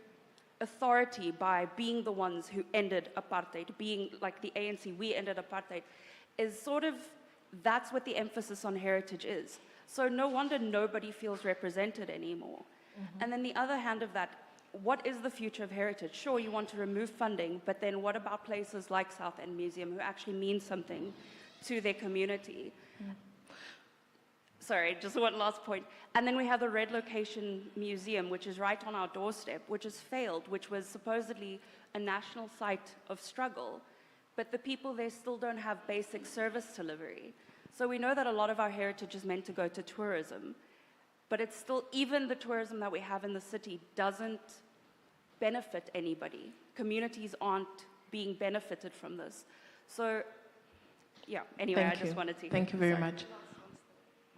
F: authority by being the ones who ended apartheid, being like the ANC, we ended apartheid, is sort of, that's what the emphasis on heritage is. So no wonder nobody feels represented anymore. And then the other hand of that, what is the future of heritage? Sure, you want to remove funding, but then what about places like South End Museum who actually mean something to their community? Sorry, just one last point. And then we have the Red Location Museum, which is right on our doorstep, which has failed, which was supposedly a national site of struggle, but the people there still don't have basic service delivery. So we know that a lot of our heritage is meant to go to tourism, but it's still, even the tourism that we have in the city doesn't benefit anybody. Communities aren't being benefited from this. So, yeah, anyway, I just wanted to...
A: Thank you very much.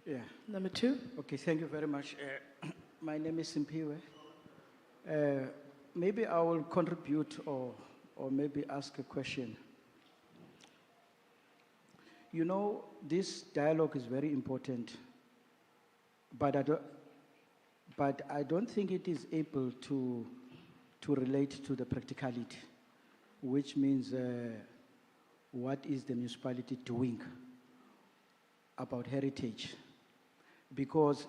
G: Yeah.
A: Number 2.
G: Okay, thank you very much. My name is Simpiwe. Maybe I will contribute or maybe ask a question. You know, this dialogue is very important, but I don't think it is able to relate to the practicality, which means what is the municipality doing about heritage? Because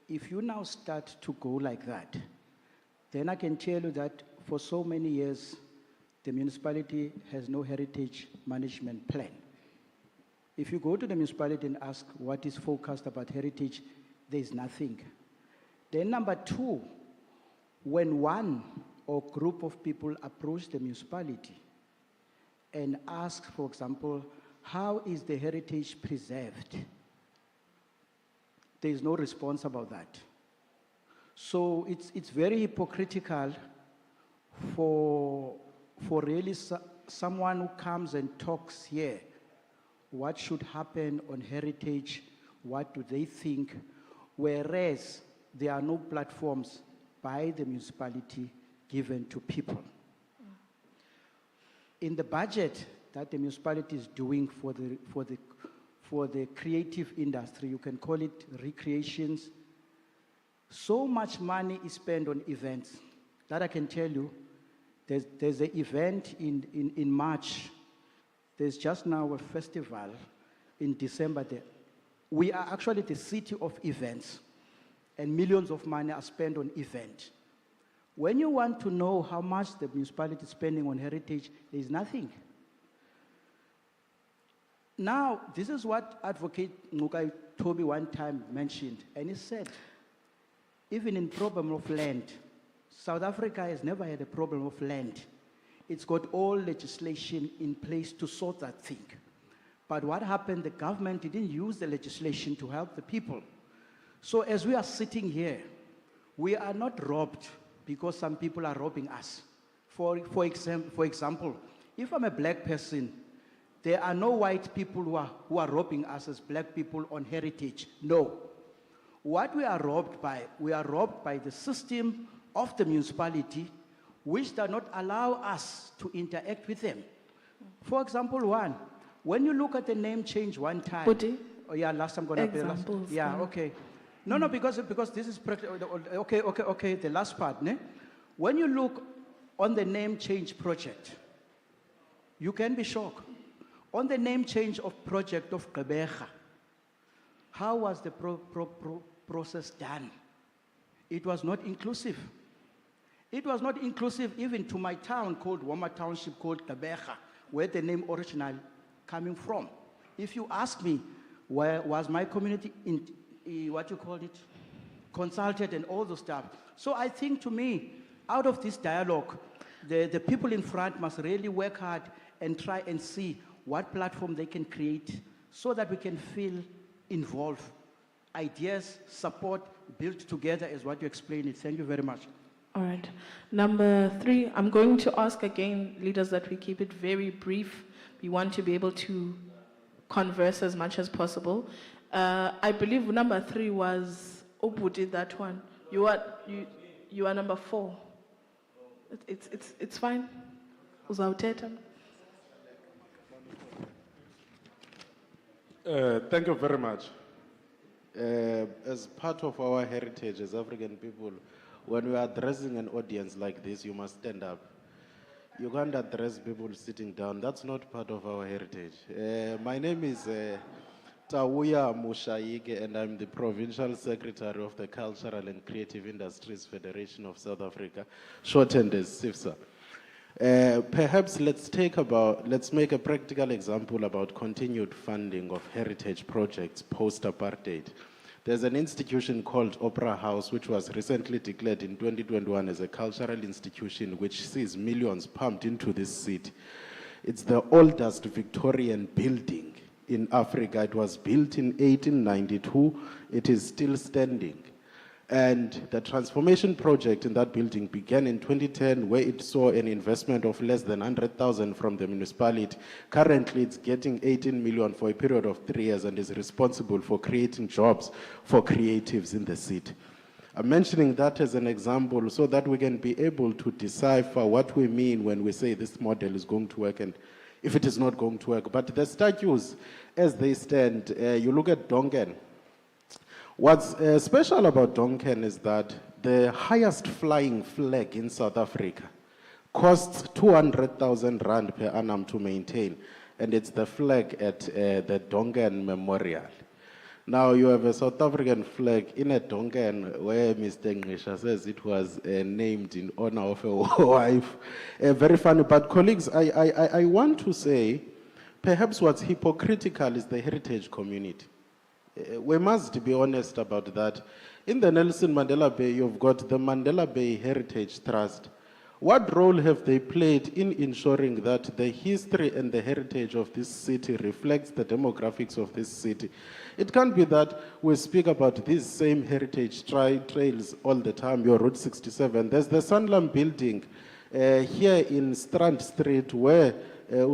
G: if you now start to go like that, then I can tell you that for so many years, the municipality has no heritage management plan. If you go to the municipality and ask what is focused about heritage, there is nothing. Then number two, when one or group of people approach the municipality and ask, for example, how is the heritage preserved? There is no response about that. So it's very hypocritical for really someone who comes and talks here, what should happen on heritage, what do they think, whereas there are no platforms by the municipality given to people. In the budget that the municipality is doing for the creative industry, you can call it recreations, so much money is spent on events that I can tell you. There's an event in March. There's just now a festival in December. We are actually the city of events, and millions of money are spent on events. When you want to know how much the municipality is spending on heritage, there is nothing. Now, this is what Advocate Ngukai Toby one time mentioned, and he said, even in problem of land, South Africa has never had a problem of land. It's got all legislation in place to sort that thing. But what happened, the government didn't use the legislation to help the people. So as we are sitting here, we are not robbed because some people are robbing us. For example, if I'm a black person, there are no white people who are robbing us as black people on heritage. No. What we are robbed by the system of the municipality, which does not allow us to interact with them. For example, one, when you look at the name change one time.
A: Budi?
G: Oh yeah, last I'm gonna pay.
A: Examples,
G: Yeah,
A: yeah.
G: okay. No, because this is okay. The last part, ne? When you look on the name change project, you can be shocked. On the name change of project of Gqeberha, how was the process done? It was not inclusive. It was not inclusive even to my town called Wama Township called Gqeberha, where the name originally coming from. If you ask me, where was my community consulted and all those stuff. So I think, to me, out of this dialogue, the people in front must really work hard and try and see what platform they can create so that we can feel involved. Ideas, support, build together is what you explained it. Thank you very much.
A: All right. Number 3, I'm going to ask again, leaders, that we keep it very brief. We want to be able to converse as much as possible. I believe number 3 was Obudi, that one. You are number 4. It's fine. Uzawuthetha.
H: Thank you very much. As part of our heritage as African people, when we are addressing an audience like this, you must stand up. You can't address people sitting down. That's not part of our heritage. My name is Tawuya Mushaike, and I'm the Provincial Secretary of the Cultural and Creative Industries Federation of South Africa, shortened as CIFSA. Perhaps let's make a practical example about continued funding of heritage projects post-apartheid. There's an institution called Opera House, which was recently declared in 2021 as a cultural institution which sees millions pumped into this city. It's the oldest Victorian building in Africa. It was built in 1892. It is still standing. And the transformation project in that building began in 2010, where it saw an investment of less than 100,000 from the municipality. Currently, it's getting 18 million for a period of 3 years and is responsible for creating jobs for creatives in the city. I'm mentioning that as an example so that we can be able to decipher what we mean when we say this model is going to work. And if it is not going to work. But the statues, as they stand, you look at Donken. What's special about Donken is that the highest flying flag in South Africa costs 200,000 rand per annum to maintain, and it's the flag at the Donken Memorial. Now you have a South African flag in a Donken where Mr. Ngrisha says it was named in honor of a wife. Very funny, but colleagues, I want to say, perhaps what's hypocritical is the heritage community. We must be honest about that. In the Nelson Mandela Bay, you've got the Mandela Bay Heritage Trust. What role have they played in ensuring that the history and the heritage of this city reflects the demographics of this city? It can't be that we speak about these same heritage trails all the time, your Route 67. There's the Sanlam building here in Strand Street where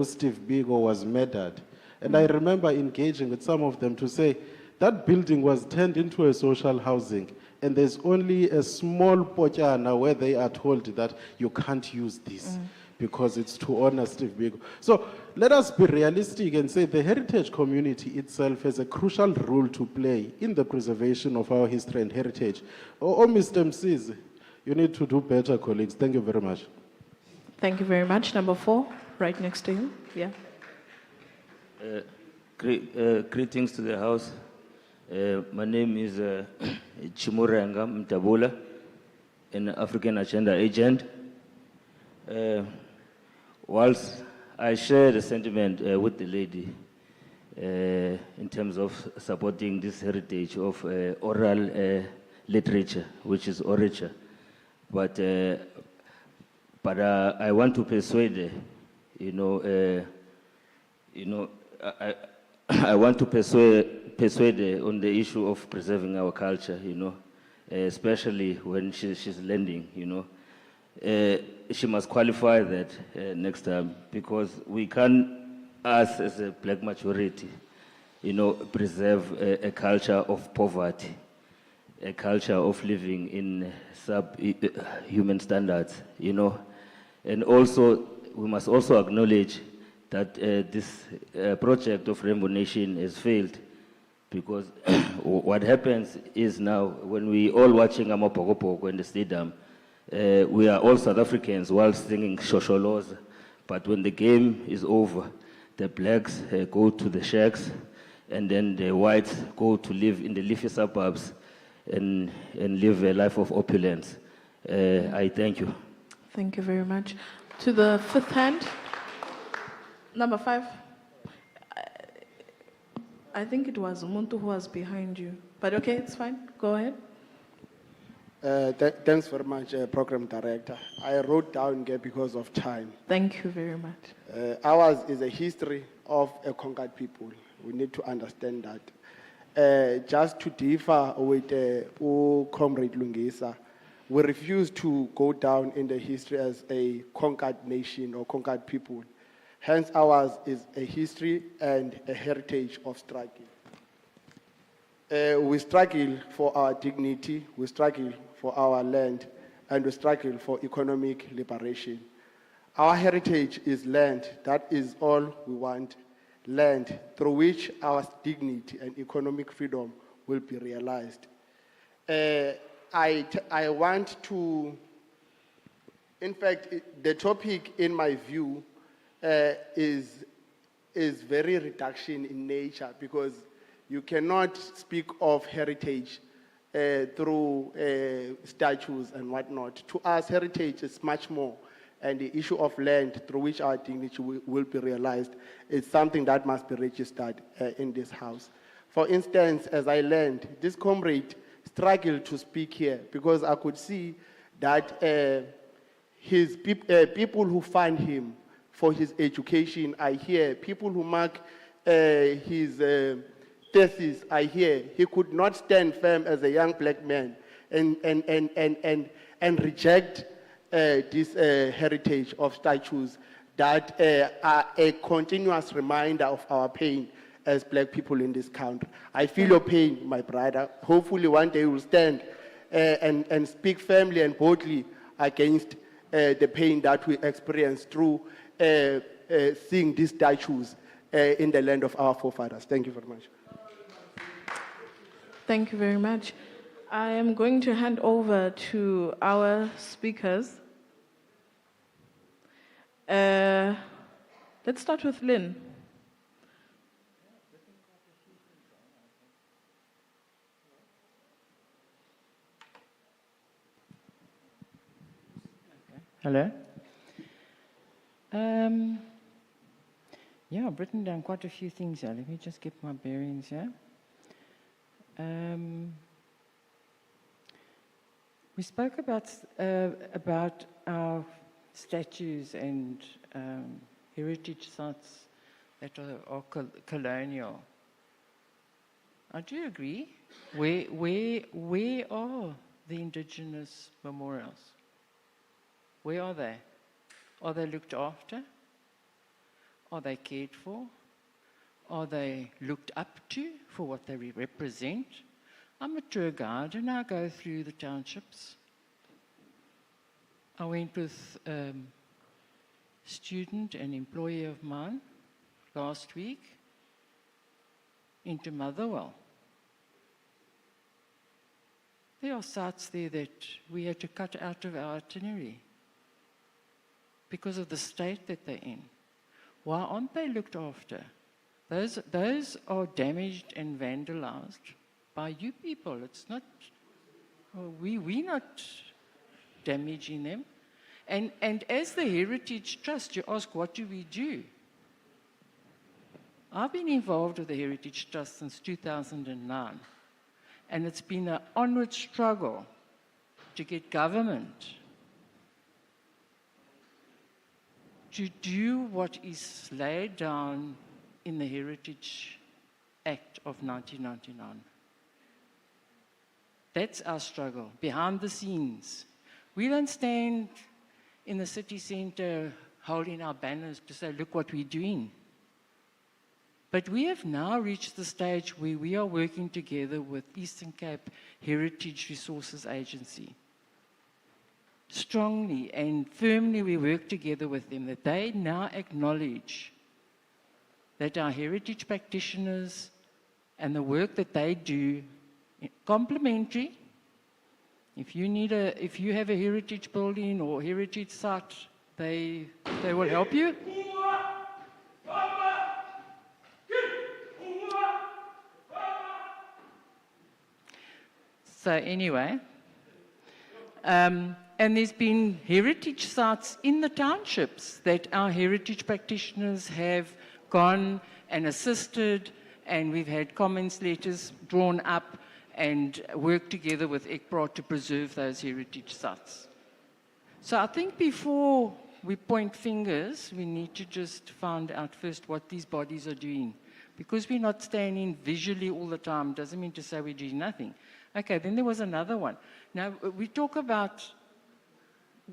H: Steve Biko was murdered. And I remember engaging with some of them to say, that building was turned into a social housing, and there's only a small pochana where they are told that you can't use this because it's to honor Steve Biko. So let us be realistic and say the heritage community itself has a crucial role to play in the preservation of our history and heritage. Oh, Mr. MCs, you need to do better, colleagues. Thank you very much.
A: Thank you very much. Number 4, right next to you. Yeah.
I: Greetings to the House. My name is Chimurenga Mtabula, an African Agenda agent. Whilst I share the sentiment with the lady in terms of supporting this heritage of oral literature, which is orature, but I want to persuade her, I want to persuade her on the issue of preserving our culture, especially when she's lending, she must qualify that next time, because we can't, us as a black majority, preserve a culture of poverty, a culture of living in sub-human standards, And also, we must also acknowledge that this project of Rainbow Nation has failed, because what happens is now, when we all watching Amapokopoko in the stadium, we are all South Africans while singing Shosholoza, but when the game is over, the blacks go to the shacks, and then the whites go to live in the leafy suburbs and live a life of opulence. I thank you.
A: Thank you very much. To the 5th hand. Number 5. I think it was Umuntu who was behind you. But okay, it's fine. Go ahead.
J: Thanks very much, Program Director. I wrote down here because of time.
A: Thank you very much.
J: Ours is a history of a conquered people. We need to understand that. Just to differ with Comrade Lungisa, we refuse to go down in the history as a conquered nation or conquered people. Hence, ours is a history and a heritage of struggle. We struggle for our dignity, we struggle for our land, and we struggle for economic liberation. Our heritage is land. That is all we want. Land through which our dignity and economic freedom will be realized. I want to, in fact, the topic in my view is very reduction in nature, because you cannot speak of heritage through statues and whatnot. To us, heritage is much more, and the issue of land through which our dignity will be realized is something that must be registered in this house. For instance, as I learned, this comrade struggled to speak here because I could see that his people who fund him for his education, I hear people who mark his thesis, I hear he could not stand firm as a young black man and reject this heritage of statues that are a continuous reminder of our pain as black people in this country. I feel your pain, my brother. Hopefully one day you will stand and speak firmly and boldly against the pain that we experience through seeing these statues in the land of our forefathers. Thank you very much.
A: Thank you very much. I am going to hand over to our speakers. Let's start with Lynn.
B: Hello. Yeah, I've written down quite a few things here. Let me just get my bearings here. We spoke about our statues and heritage sites that are colonial. I do agree. Where are the indigenous memorials? Where are they? Are they looked after? Are they cared for? Are they looked up to for what they represent? I'm a tour guide and I go through the townships. I went with a student and employee of mine last week into Motherwell. There are sites there that we had to cut out of our itinerary because of the state that they're in. Why aren't they looked after? Those are damaged and vandalized by you people. It's not, we're not damaging them. And as the Heritage Trust, you ask, what do we do? I've been involved with the Heritage Trust since 2009. And it's been an onward struggle to get government to do what is laid down in the Heritage Act of 1999. That's our struggle, behind the scenes. We don't stand in the city centre holding our banners to say, look what we're doing. But we have now reached the stage where we are working together with Eastern Cape Heritage Resources Agency. Strongly and firmly we work together with them, that they now acknowledge that our heritage practitioners and the work that they do, complementary. If you have a heritage building or heritage site, they will help you. So anyway, and there's been heritage sites in the townships that our heritage practitioners have gone and assisted, and we've had comments letters drawn up and worked together with ECPRA to preserve those heritage sites. So I think before we point fingers, we need to just find out first what these bodies are doing. Because we're not standing visually all the time doesn't mean to say we're doing nothing. Okay, then there was another one. Now, we talk about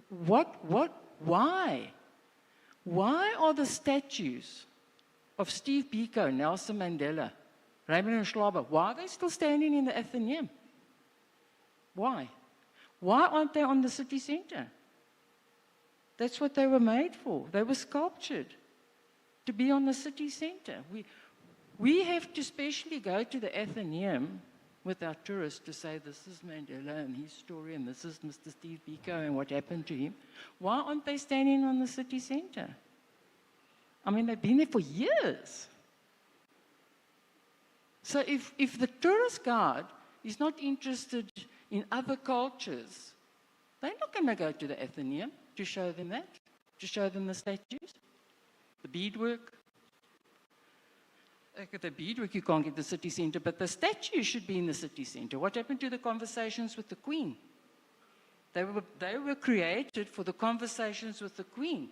B: why? Why are the statues of Steve Biko, Nelson Mandela, Raymond Schlauber, why are they still standing in the Athenaeum? Why? Why aren't they on the city centre? That's what they were made for. They were sculptured to be on the city centre. We have to specially go to the Athenaeum with our tourists to say, this is Mandela and his story, and this is Mr. Steve Biko and what happened to him. Why aren't they standing on the city centre? I mean, they've been there for years. So if the tourist guide is not interested in other cultures, they're not going to go to the Athenaeum to show them that, to show them the statues, the beadwork. The beadwork you can't get the city centre, but the statue should be in the city centre. What happened to the conversations with the Queen? They were created for the conversations with the Queen,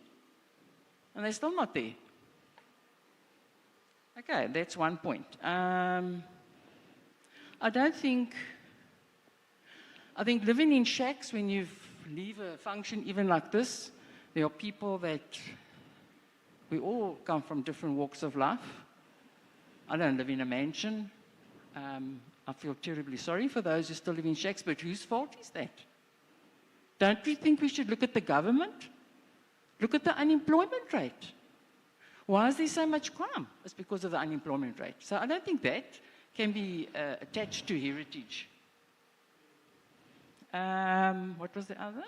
B: and they're still not there. Okay, that's one point. I think living in shacks when you leave a function even like this, there are people that, we all come from different walks of life. I don't live in a mansion. I feel terribly sorry for those who still live in shacks, but whose fault is that? Don't we think we should look at the government? Look at the unemployment rate. Why is there so much crime? It's because of the unemployment rate. So I don't think that can be attached to heritage. What was the other?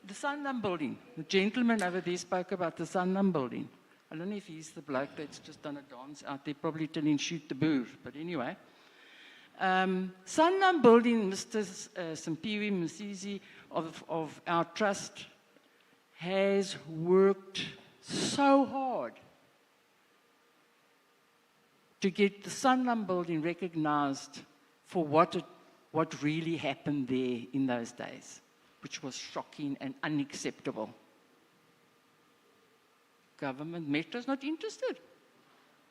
B: The Sanlam building. The gentleman over there spoke about the Sanlam building. I don't know if he's the bloke that's just done a dance out there, probably telling shoot the boer. But anyway. Sanlam building, Mr. Simpiwe Msizi of our trust has worked so hard to get the Sanlam building recognized for what really happened there in those days, which was shocking and unacceptable. Government Metro's not interested.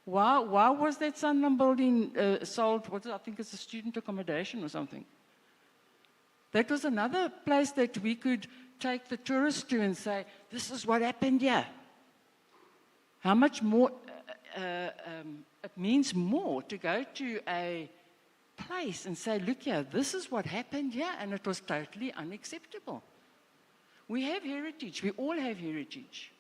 B: Why was that Sanlam building sold? I think it's a student accommodation or something. That was another place that we could take the tourists to and say, this is what happened here. How much more, it means more to go to a place and say, look here, this is what happened here, and it was totally unacceptable. We have heritage, we all have heritage.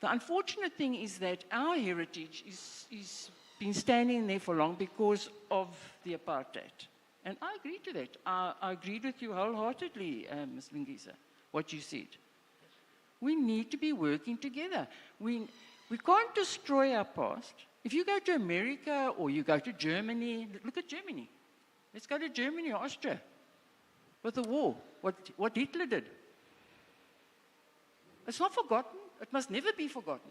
B: The unfortunate thing is that our heritage is been standing there for long because of the apartheid. And I agree to that. I agreed with you wholeheartedly, Ms. Lingisa, what you said. We need to be working together. We can't destroy our past. If you go to America or you go to Germany, look at Germany. Let's go to Germany or Austria with the war, what Hitler did. It's not forgotten. It must never be forgotten.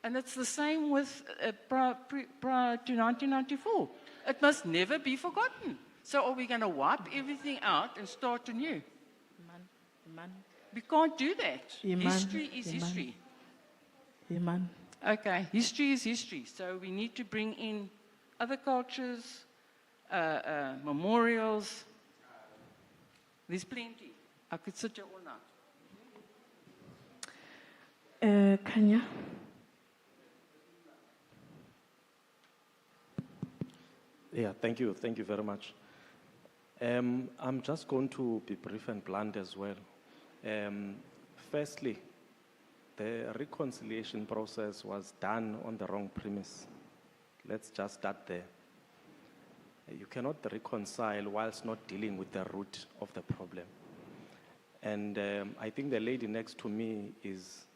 B: And it's the same with prior to 1994. It must never be forgotten. So are we going to wipe everything out and start anew? We can't do that. History is history. Okay, history is history. So we need to bring in other cultures, memorials. There's plenty. I could sit here all night.
A: Kanya?
D: Yeah, thank you very much. I'm just going to be brief and blunt as well. Firstly, the reconciliation process was done on the wrong premise. Let's just start there. You cannot reconcile whilst not dealing with the root of the problem. And I think the lady next to me has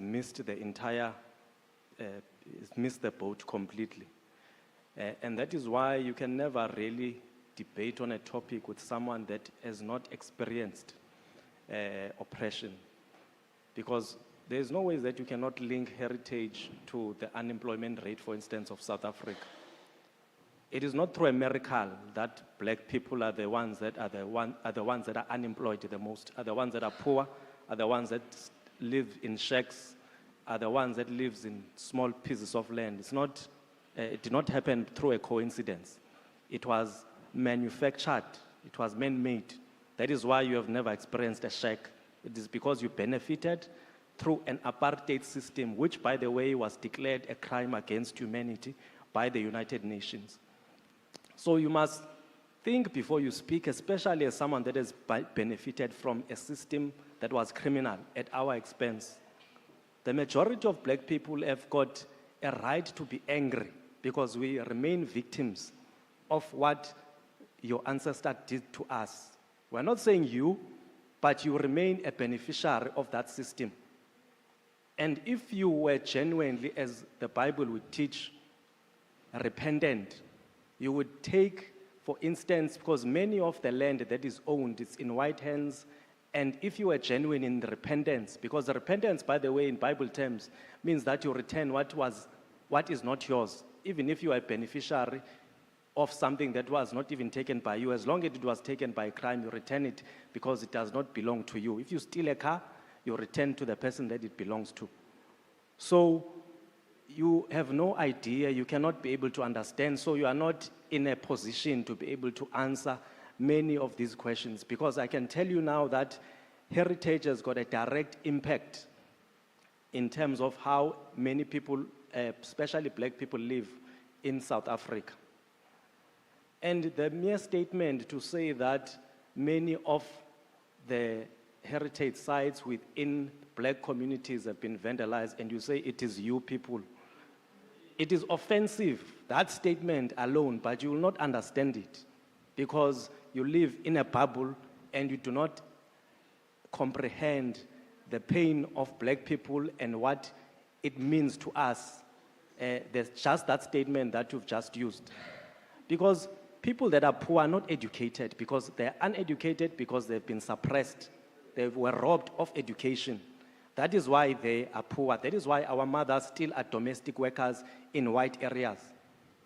D: missed the entire, missed the boat completely. And that is why you can never really debate on a topic with someone that has not experienced oppression. Because there's no way that you cannot link heritage to the unemployment rate, for instance, of South Africa. It is not through a miracle that black people are the ones that are the ones that are unemployed the most, are the ones that are poor, are the ones that live in shacks, are the ones that live in small pieces of land. It's not, it did not happen through a coincidence. It was manufactured. It was man-made. That is why you have never experienced a shack. It is because you benefited through an apartheid system, which, by the way, was declared a crime against humanity by the United Nations. So you must think before you speak, especially as someone that has benefited from a system that was criminal at our expense. The majority of black people have got a right to be angry because we remain victims of what your ancestors did to us. We're not saying you, but you remain a beneficiary of that system. And if you were genuinely, as the Bible would teach, repentant, you would take, for instance, because many of the land that is owned is in white hands, and if you are genuine in the repentance, because the repentance, by the way, in Bible terms, means that you return what is not yours, even if you are a beneficiary of something that was not even taken by you. As long as it was taken by a crime, you return it because it does not belong to you. If you steal a car, you return to the person that it belongs to. So you have no idea, you cannot be able to understand, so you are not in a position to be able to answer many of these questions, because I can tell you now that heritage has got a direct impact in terms of how many people, especially black people, live in South Africa. And the mere statement to say that many of the heritage sites within black communities have been vandalized, and you say it is you people. It is offensive, that statement alone, but you will not understand it because you live in a bubble and you do not comprehend the pain of black people and what it means to us. There's just that statement that you've just used. Because people that are poor are not educated because they're uneducated because they've been suppressed. They were robbed of education. That is why they are poor. That is why our mothers still are domestic workers in white areas.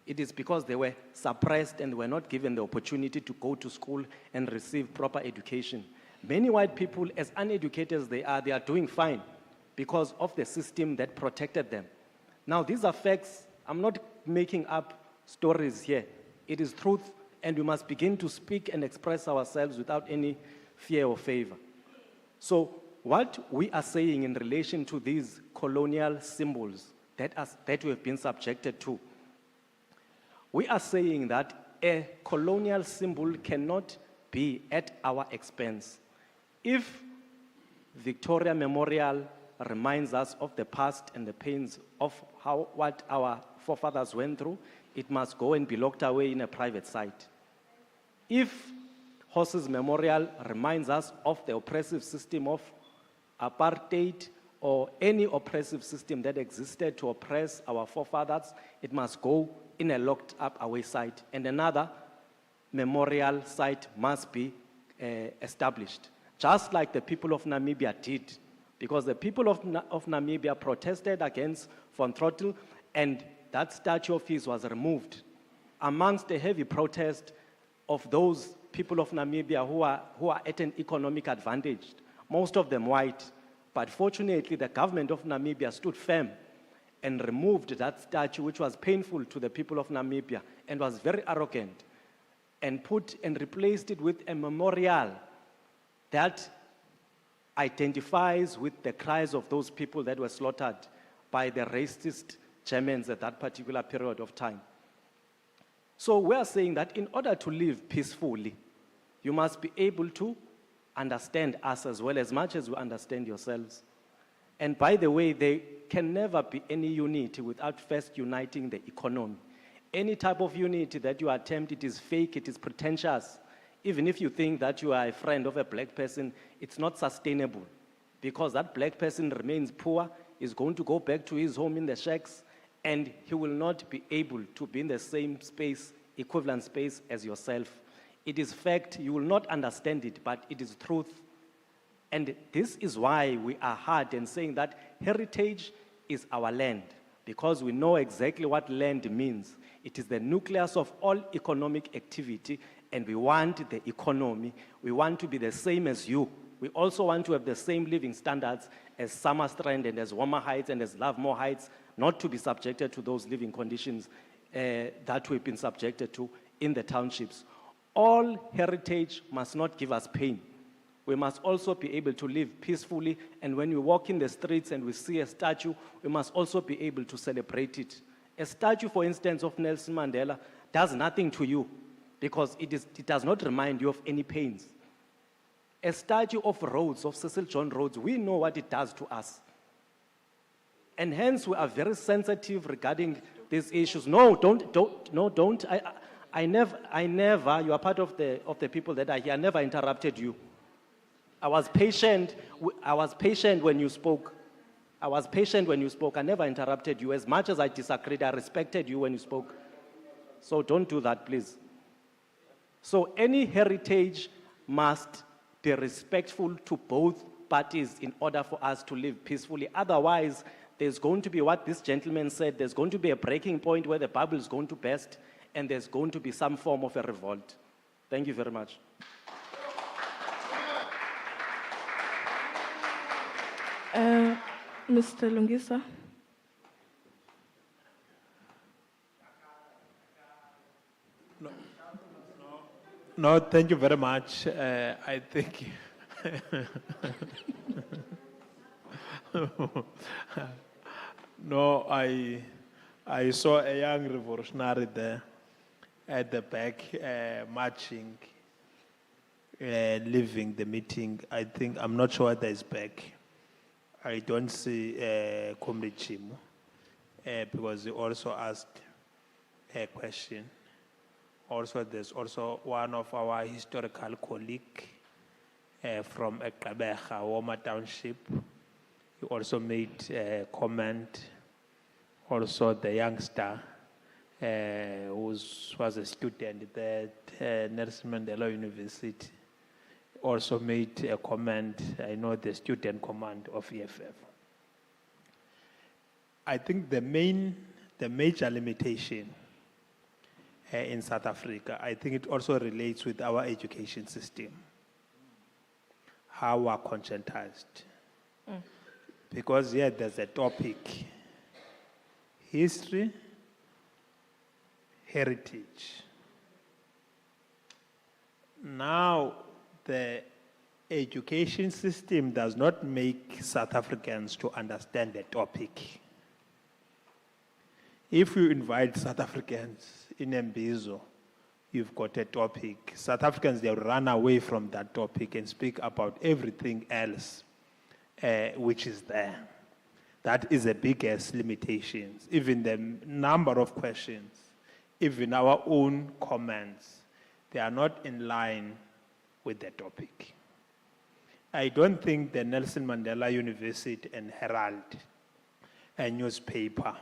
D: It is because they were suppressed and were not given the opportunity to go to school and receive proper education. Many white people, as uneducated as they are doing fine because of the system that protected them. Now, these are facts. I'm not making up stories here. It is truth, and we must begin to speak and express ourselves without any fear or favor. So, what we are saying in relation to these colonial symbols that we have been subjected to, we are saying that a colonial symbol cannot be at our expense. If Victoria Memorial reminds us of the past and the pains of what our forefathers went through, it must go and be locked away in a private site. If Horses Memorial reminds us of the oppressive system of apartheid or any oppressive system that existed to oppress our forefathers, it must go in a locked up away site. And another memorial site must be established, just like the people of Namibia did. Because the people of Namibia protested against Von Trottel, and that statue of his was removed. Amongst the heavy protest of those people of Namibia who are at an economic advantage, most of them white, but fortunately the government of Namibia stood firm and removed that statue, which was painful to the people of Namibia and was very arrogant, and replaced it with a memorial that identifies with the cries of those people that were slaughtered by the racist Germans at that particular period of time. So we are saying that in order to live peacefully, you must be able to understand us as well as much as you understand yourselves. And by the way, there can never be any unity without first uniting the economy. Any type of unity that you attempt, it is fake, it is pretentious. Even if you think that you are a friend of a black person, it's not sustainable because that black person remains poor, is going to go back to his home in the shacks, and he will not be able to be in the same space, equivalent space as yourself. It is fact, you will not understand it, but it is truth. And this is why we are hard in saying that heritage is our land, because we know exactly what land means. It is the nucleus of all economic activity, and we want the economy. We want to be the same as you. We also want to have the same living standards as Summerstrand and as Warmer Heights and as Lovemore Heights, not to be subjected to those living conditions that we've been subjected to in the townships. All heritage must not give us pain. We must also be able to live peacefully, and when we walk in the streets and we see a statue, we must also be able to celebrate it. A statue, for instance, of Nelson Mandela does nothing to you because it does not remind you of any pains. A statue of Rhodes, of Cecil John Rhodes, we know what it does to us. And hence we are very sensitive regarding these issues. No, don't. I never, you are part of the people that are here, I never interrupted you. I was patient when you spoke. I never interrupted you. As much as I disagreed, I respected you when you spoke. So don't do that, please. So any heritage must be respectful to both parties in order for us to live peacefully. Otherwise, there's going to be what this gentleman said, there's going to be a breaking point where the bubble is going to burst, and there's going to be some form of a revolt. Thank you very much.
A: Mr. Lungisa.
E: No, thank you very much. I think. No, I saw a young revolutionary there at the back marching. leaving the meeting. I think, I'm not sure whether he's back. I don't see Comrade Chimu, because he also asked a question. Also, there's also one of our historical colleague from Ekabeja, Woma Township. He also made a comment. Also, the youngster who was a student at Nelson Mandela University also made a comment. I know the student command of EFF. I think the major limitation in South Africa, I think it also relates with our education system, how we're conscientized. Because here there's a topic, history, heritage. Now, the education system does not make South Africans to understand the topic. If you invite South Africans in Mbizo, you've got a topic. South Africans, they'll run away from that topic and speak about everything else which is there. That is the biggest limitations. Even the number of questions, even our own comments, they are not in line with the topic. I don't think the Nelson Mandela University and Herald, a newspaper,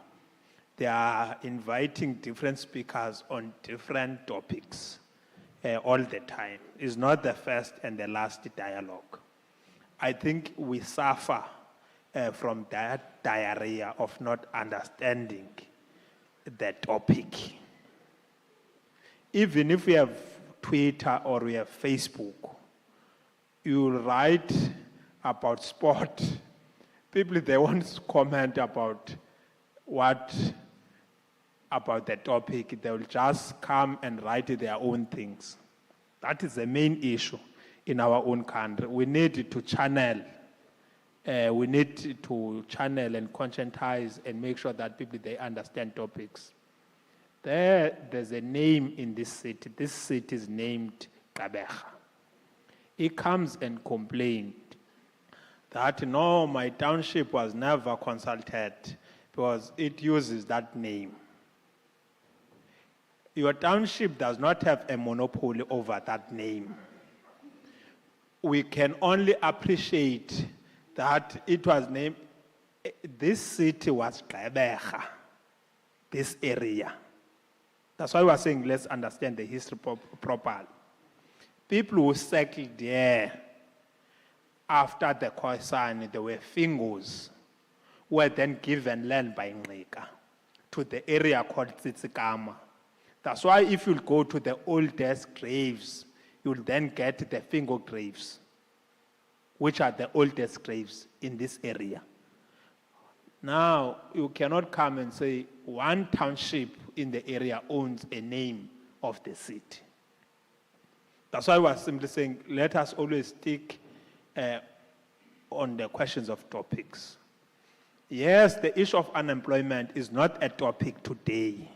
E: they are inviting different speakers on different topics all the time. It's not the first and the last dialogue. I think we suffer from that diarrhea of not understanding the topic. Even if we have Twitter or we have Facebook, you write about sport, people, they won't comment about the topic. They will just come and write their own things. That is the main issue in our own country. We need to channel. We need to channel and conscientize and make sure that people, they understand topics. There's a name in this city. This city is named Kabeja. He comes and complained that, no, my township was never consulted because it uses that name. Your township does not have a monopoly over that name. We can only appreciate that it was named, this city was Kabeja, this area. That's why we're saying let's understand the history properly. People who settled there after the Khoisan, there were Fingos, were then given land by Ngqika to the area called Tsitsikama. That's why if you go to the oldest graves, you'll then get the Fingo graves, which are the oldest graves in this area. Now, you cannot come and say one township in the area owns a name of the city. That's why we're simply saying, let us always stick on the questions of topics. Yes, the issue of unemployment is not a topic today.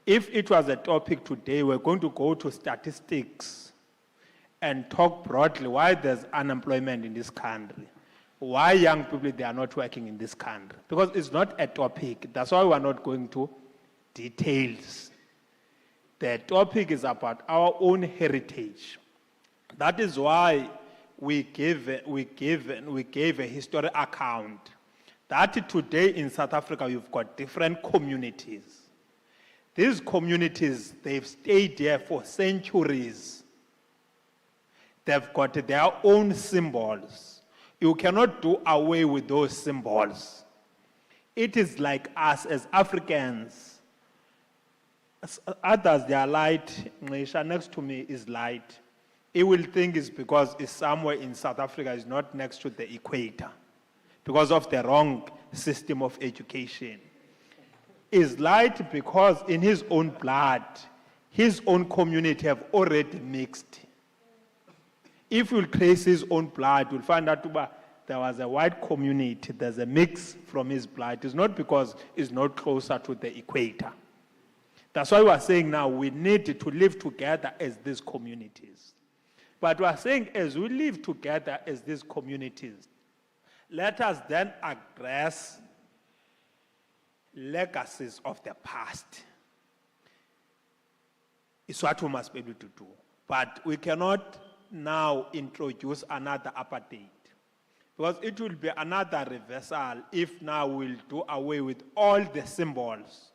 E: If it was a topic today, we're going to go to statistics and talk broadly why there's unemployment in this country. Why young people, they are not working in this country. Because it's not a topic. That's why we're not going to details. The topic is about our own heritage. That is why we gave a history account. That today in South Africa, you've got different communities. These communities, they've stayed there for centuries. They've got their own symbols. You cannot do away with those symbols. It is like us as Africans. As others, they are light. Ngqisha next to me is light. He will think it's because it's somewhere in South Africa, it's not next to the equator, because of the wrong system of education. Is light because in his own blood, his own community have already mixed. If you trace his own blood, you'll find out there was a white community, there's a mix from his blood. It's not because it's not closer to the equator. That's why we're saying now we need to live together as these communities. But we are saying as we live together as these communities, let us then address legacies of the past. It's what we must be able to do. But we cannot now introduce another apartheid, because it will be another reversal if now we'll do away with all the symbols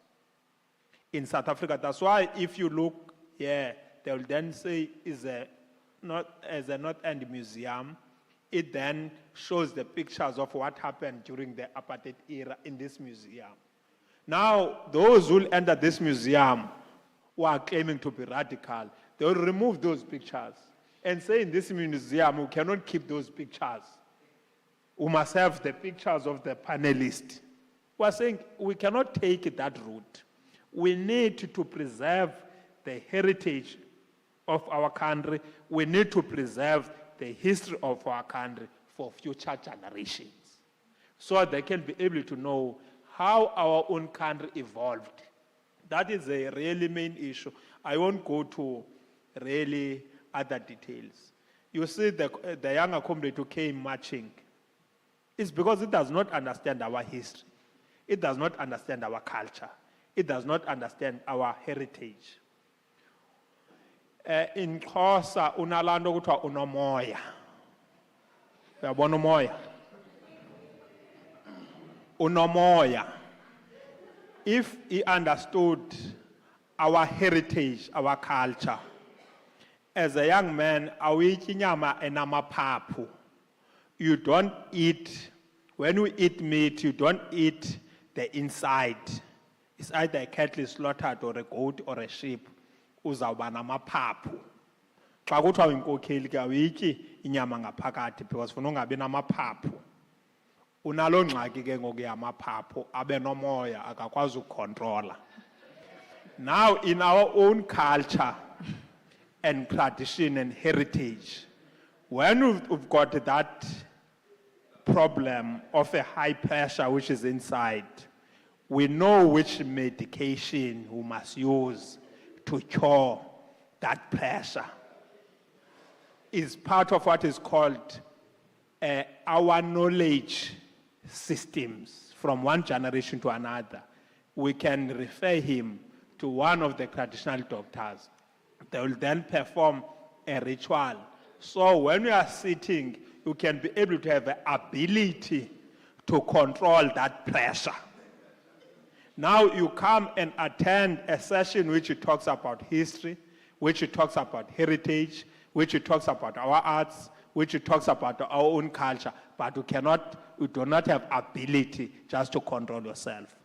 E: in South Africa. That's why if you look here, they'll then say is a North End Museum. It then shows the pictures of what happened during the apartheid era in this museum. Now, those who enter this museum who are claiming to be radical, they will remove those pictures and say in this museum, we cannot keep those pictures. We must have the pictures of the panelists. We are saying we cannot take that route. We need to preserve the heritage of our country. We need to preserve the history of our country for future generations, so they can be able to know how our own country evolved. That is a really main issue. I won't go to really other details. You see the younger comrade who came marching, it's because it does not understand our history. It does not understand our culture. It does not understand our heritage. In Xhosa unalando kuthiwa unomoya. Uyabona umoya? Unomoya. If he understood our heritage, our culture, as a young man, awuyithi inyama enamaphaphu. You don't eat, when you eat meat, you don't eat the inside. It's either a cattle is slaughtered or a goat or a sheep. Uzawuba namaphaphu. Xa kuthiwa inkokheli ke awuyityi inyama ngaphakathi because funa ungabi namaphaphu. Unalo ngxaki ke ngoku yamaphaphu abe nomoya akakwazi ukucontrola. Now in our own culture and tradition and heritage, when we've got that problem of a high pressure which is inside, we know which medication we must use to cure that pressure. It's part of what is called our knowledge systems from one generation to another. We can refer him to one of the traditional doctors. They will then perform a ritual. So when we are sitting, you can be able to have the ability to control that pressure. Now you come and attend a session which talks about history, which talks about heritage, which talks about our arts, which talks about our own culture, but you do not have ability just to control yourself.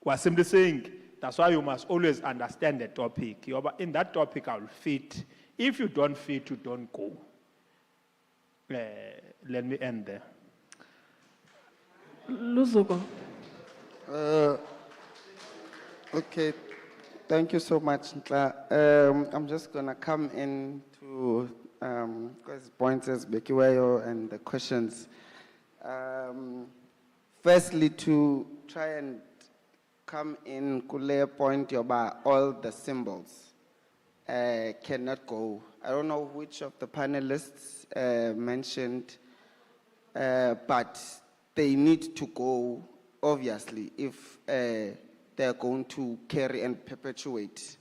E: We're simply saying, that's why you must always understand the topic. In that topic, I will fit. If you don't fit, you don't go. Let me end there.
A: Luzuko.
C: Okay, thank you so much, Ntla. I'm just going to come in to points as Bekiwayo and the questions. Firstly, to try and come in Kule point about all the symbols cannot go. I don't know which of the panelists mentioned, but they need to go, obviously, if they're going to carry and perpetuate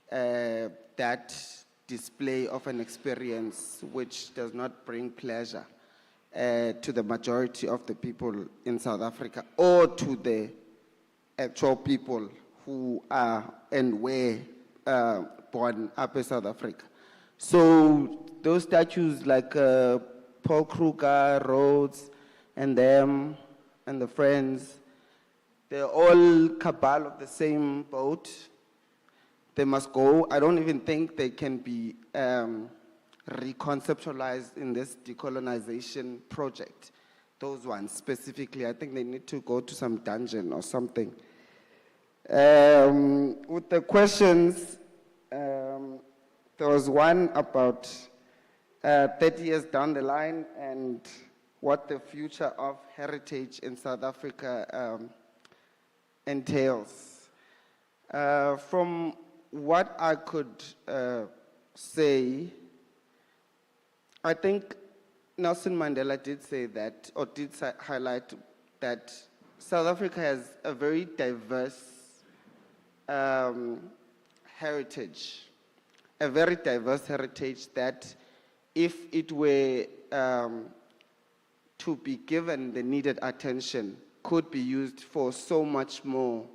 C: that display of an experience which does not bring pleasure to the majority of the people in South Africa or to the actual people who are and were born up in South Africa. So those statues like Paul Kruger, Rhodes, and them, and the friends, they're all cabal of the same boat. They must go. I don't even think they can be reconceptualized in this decolonization project. Those ones specifically, I think they need to go to some dungeon or something. With the questions, there was one about 30 years down the line and what the future of heritage in South Africa entails. From what I could say, I think Nelson Mandela did say that, or did highlight that South Africa has a very diverse heritage, a very diverse heritage that if it were to be given the needed attention, could be used for so much more,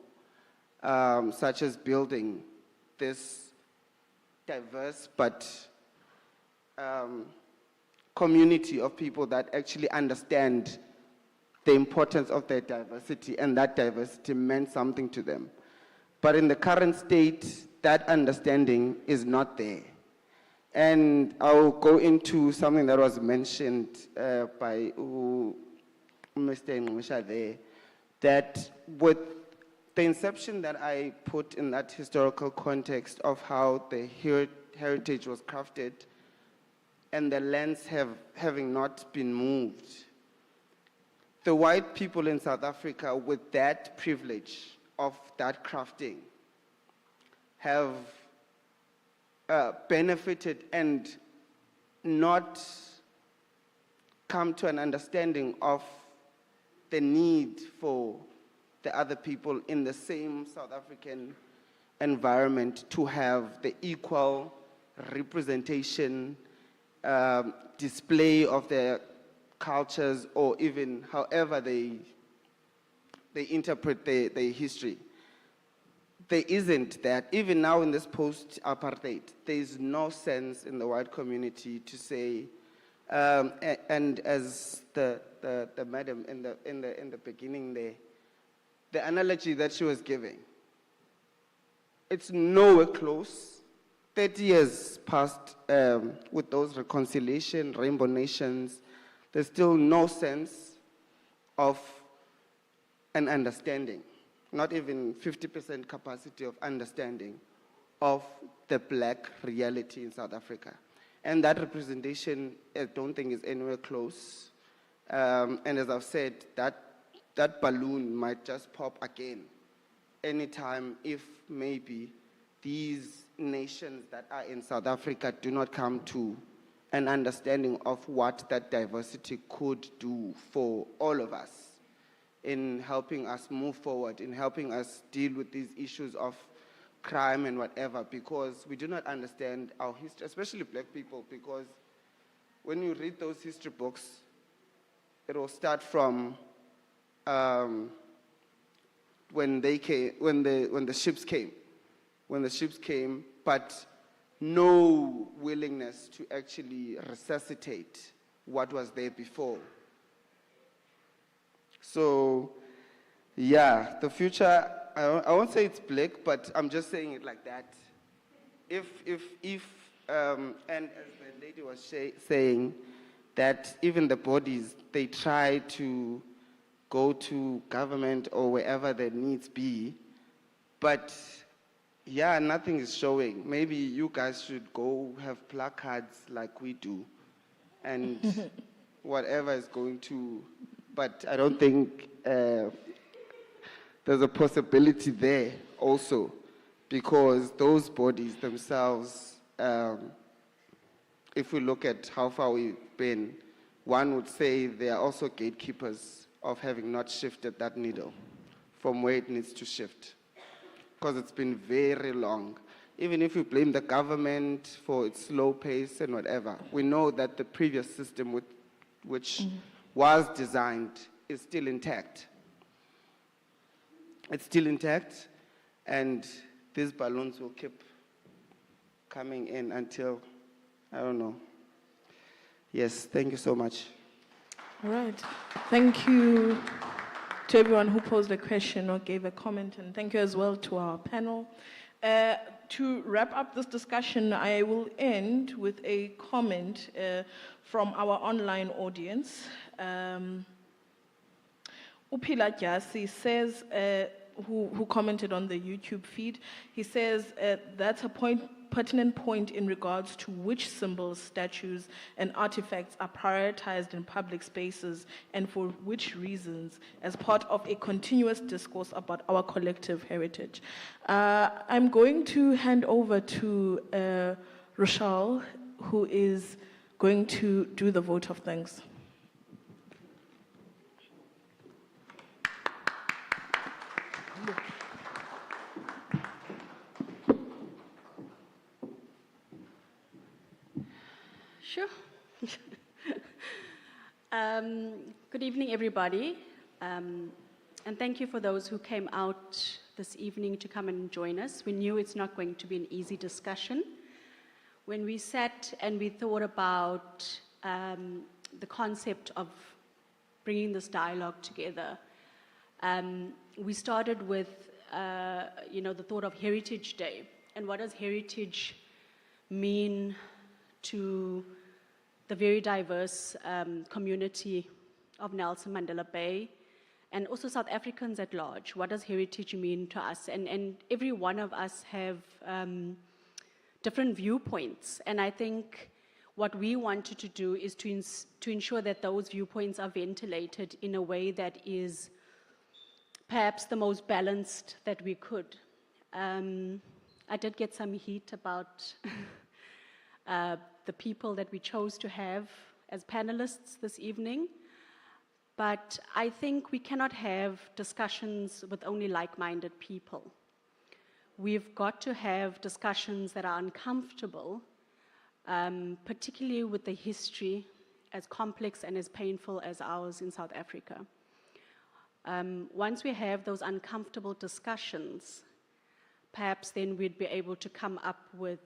C: such as building this diverse but community of people that actually understand the importance of their diversity, and that diversity meant something to them. But in the current state, that understanding is not there. And I'll go into something that was mentioned by Mr. Ngusha there, that with the inception that I put in that historical context of how the heritage was crafted and the lands having not been moved, the white people in South Africa with that privilege of that crafting have benefited and not come to an understanding of the need for the other people in the same South African environment to have the equal representation, display of their cultures, or even however they interpret their history. There isn't that. Even now in this post-apartheid, there is no sense in the white community to say, and as the madam in the beginning there, the analogy that she was giving, it's nowhere close. 30 years passed with those reconciliation, rainbow nations. There's still no sense of an understanding, not even 50% capacity of understanding of the black reality in South Africa. And that representation, I don't think, is anywhere close. And as I've said, that balloon might just pop again anytime if maybe these nations that are in South Africa do not come to an understanding of what that diversity could do for all of us in helping us move forward, in helping us deal with these issues of crime and whatever, because we do not understand our history, especially black people, because when you read those history books, it will start from when the ships came, but no willingness to actually resuscitate what was there before. So, yeah, the future, I won't say it's bleak, but I'm just saying it like that. And as the lady was saying, that even the bodies, they try to go to government or wherever their needs be, but yeah, nothing is showing. Maybe you guys should go have placards like we do, and whatever is going to, but I don't think there's a possibility there also, because those bodies themselves, if we look at how far we've been, one would say they are also gatekeepers of having not shifted that needle from where it needs to shift, because it's been very long. Even if we blame the government for its slow pace and whatever, we know that the previous system which was designed is still intact. It's still intact, and these balloons will keep coming in until, I don't know. Yes, thank you so much.
A: All right. Thank you to everyone who posed a question or gave a comment, and thank you as well to our panel. To wrap up this discussion, I will end with a comment from our online audience. Upila Gyasi says, who commented on the YouTube feed, he says that's a pertinent point in regards to which symbols, statues, and artifacts are prioritized in public spaces and for which reasons as part of a continuous discourse about our collective heritage. I'm going to hand over to Rochelle, who is going to do the vote of thanks.
K: Sure. Good evening, everybody. And thank you for those who came out this evening to come and join us. We knew it's not going to be an easy discussion. When we sat and we thought about the concept of bringing this dialogue together, we started with the thought of Heritage Day. And what does heritage mean to the very diverse community of Nelson Mandela Bay, and also South Africans at large? What does heritage mean to us? And every one of us have different viewpoints. And I think what we wanted to do is to ensure that those viewpoints are ventilated in a way that is perhaps the most balanced that we could. I did get some heat about the people that we chose to have as panelists this evening. But I think we cannot have discussions with only like-minded people. We've got to have discussions that are uncomfortable, particularly with the history as complex and as painful as ours in South Africa. Once we have those uncomfortable discussions, perhaps then we'd be able to come up with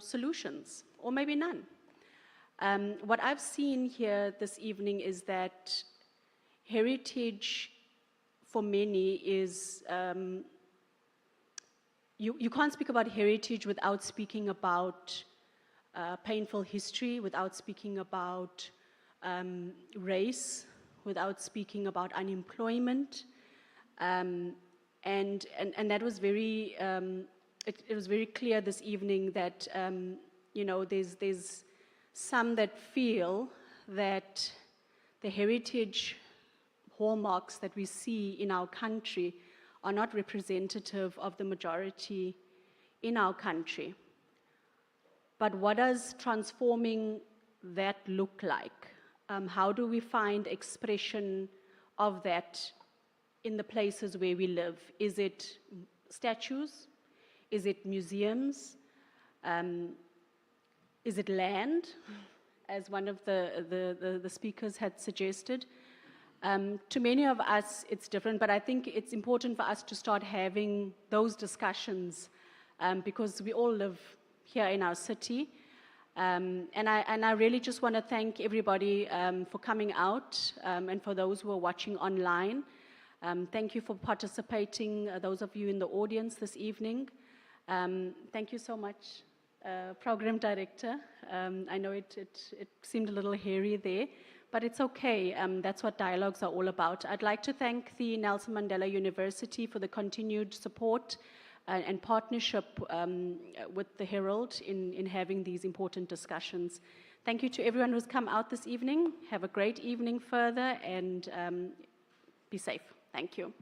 K: solutions, or maybe none. What I've seen here this evening is that heritage for many is, you can't speak about heritage without speaking about painful history, without speaking about race, without speaking about unemployment. And that was very, it was very clear this evening that, there's some that feel that the heritage hallmarks that we see in our country are not representative of the majority in our country. But what does transforming that look like? How do we find expression of that in the places where we live? Is it statues? Is it museums? Is it land, as one of the speakers had suggested? To many of us, it's different, but I think it's important for us to start having those discussions because we all live here in our city. And I really just want to thank everybody for coming out and for those who are watching online. Thank you for participating, those of you in the audience this evening. Thank you so much, Program Director. I know it seemed a little hairy there, but it's okay. That's what dialogues are all about. I'd like to thank the Nelson Mandela University for the continued support and partnership with the Herald in having these important discussions. Thank you to everyone who's come out this evening. Have a great evening further and be safe. Thank you.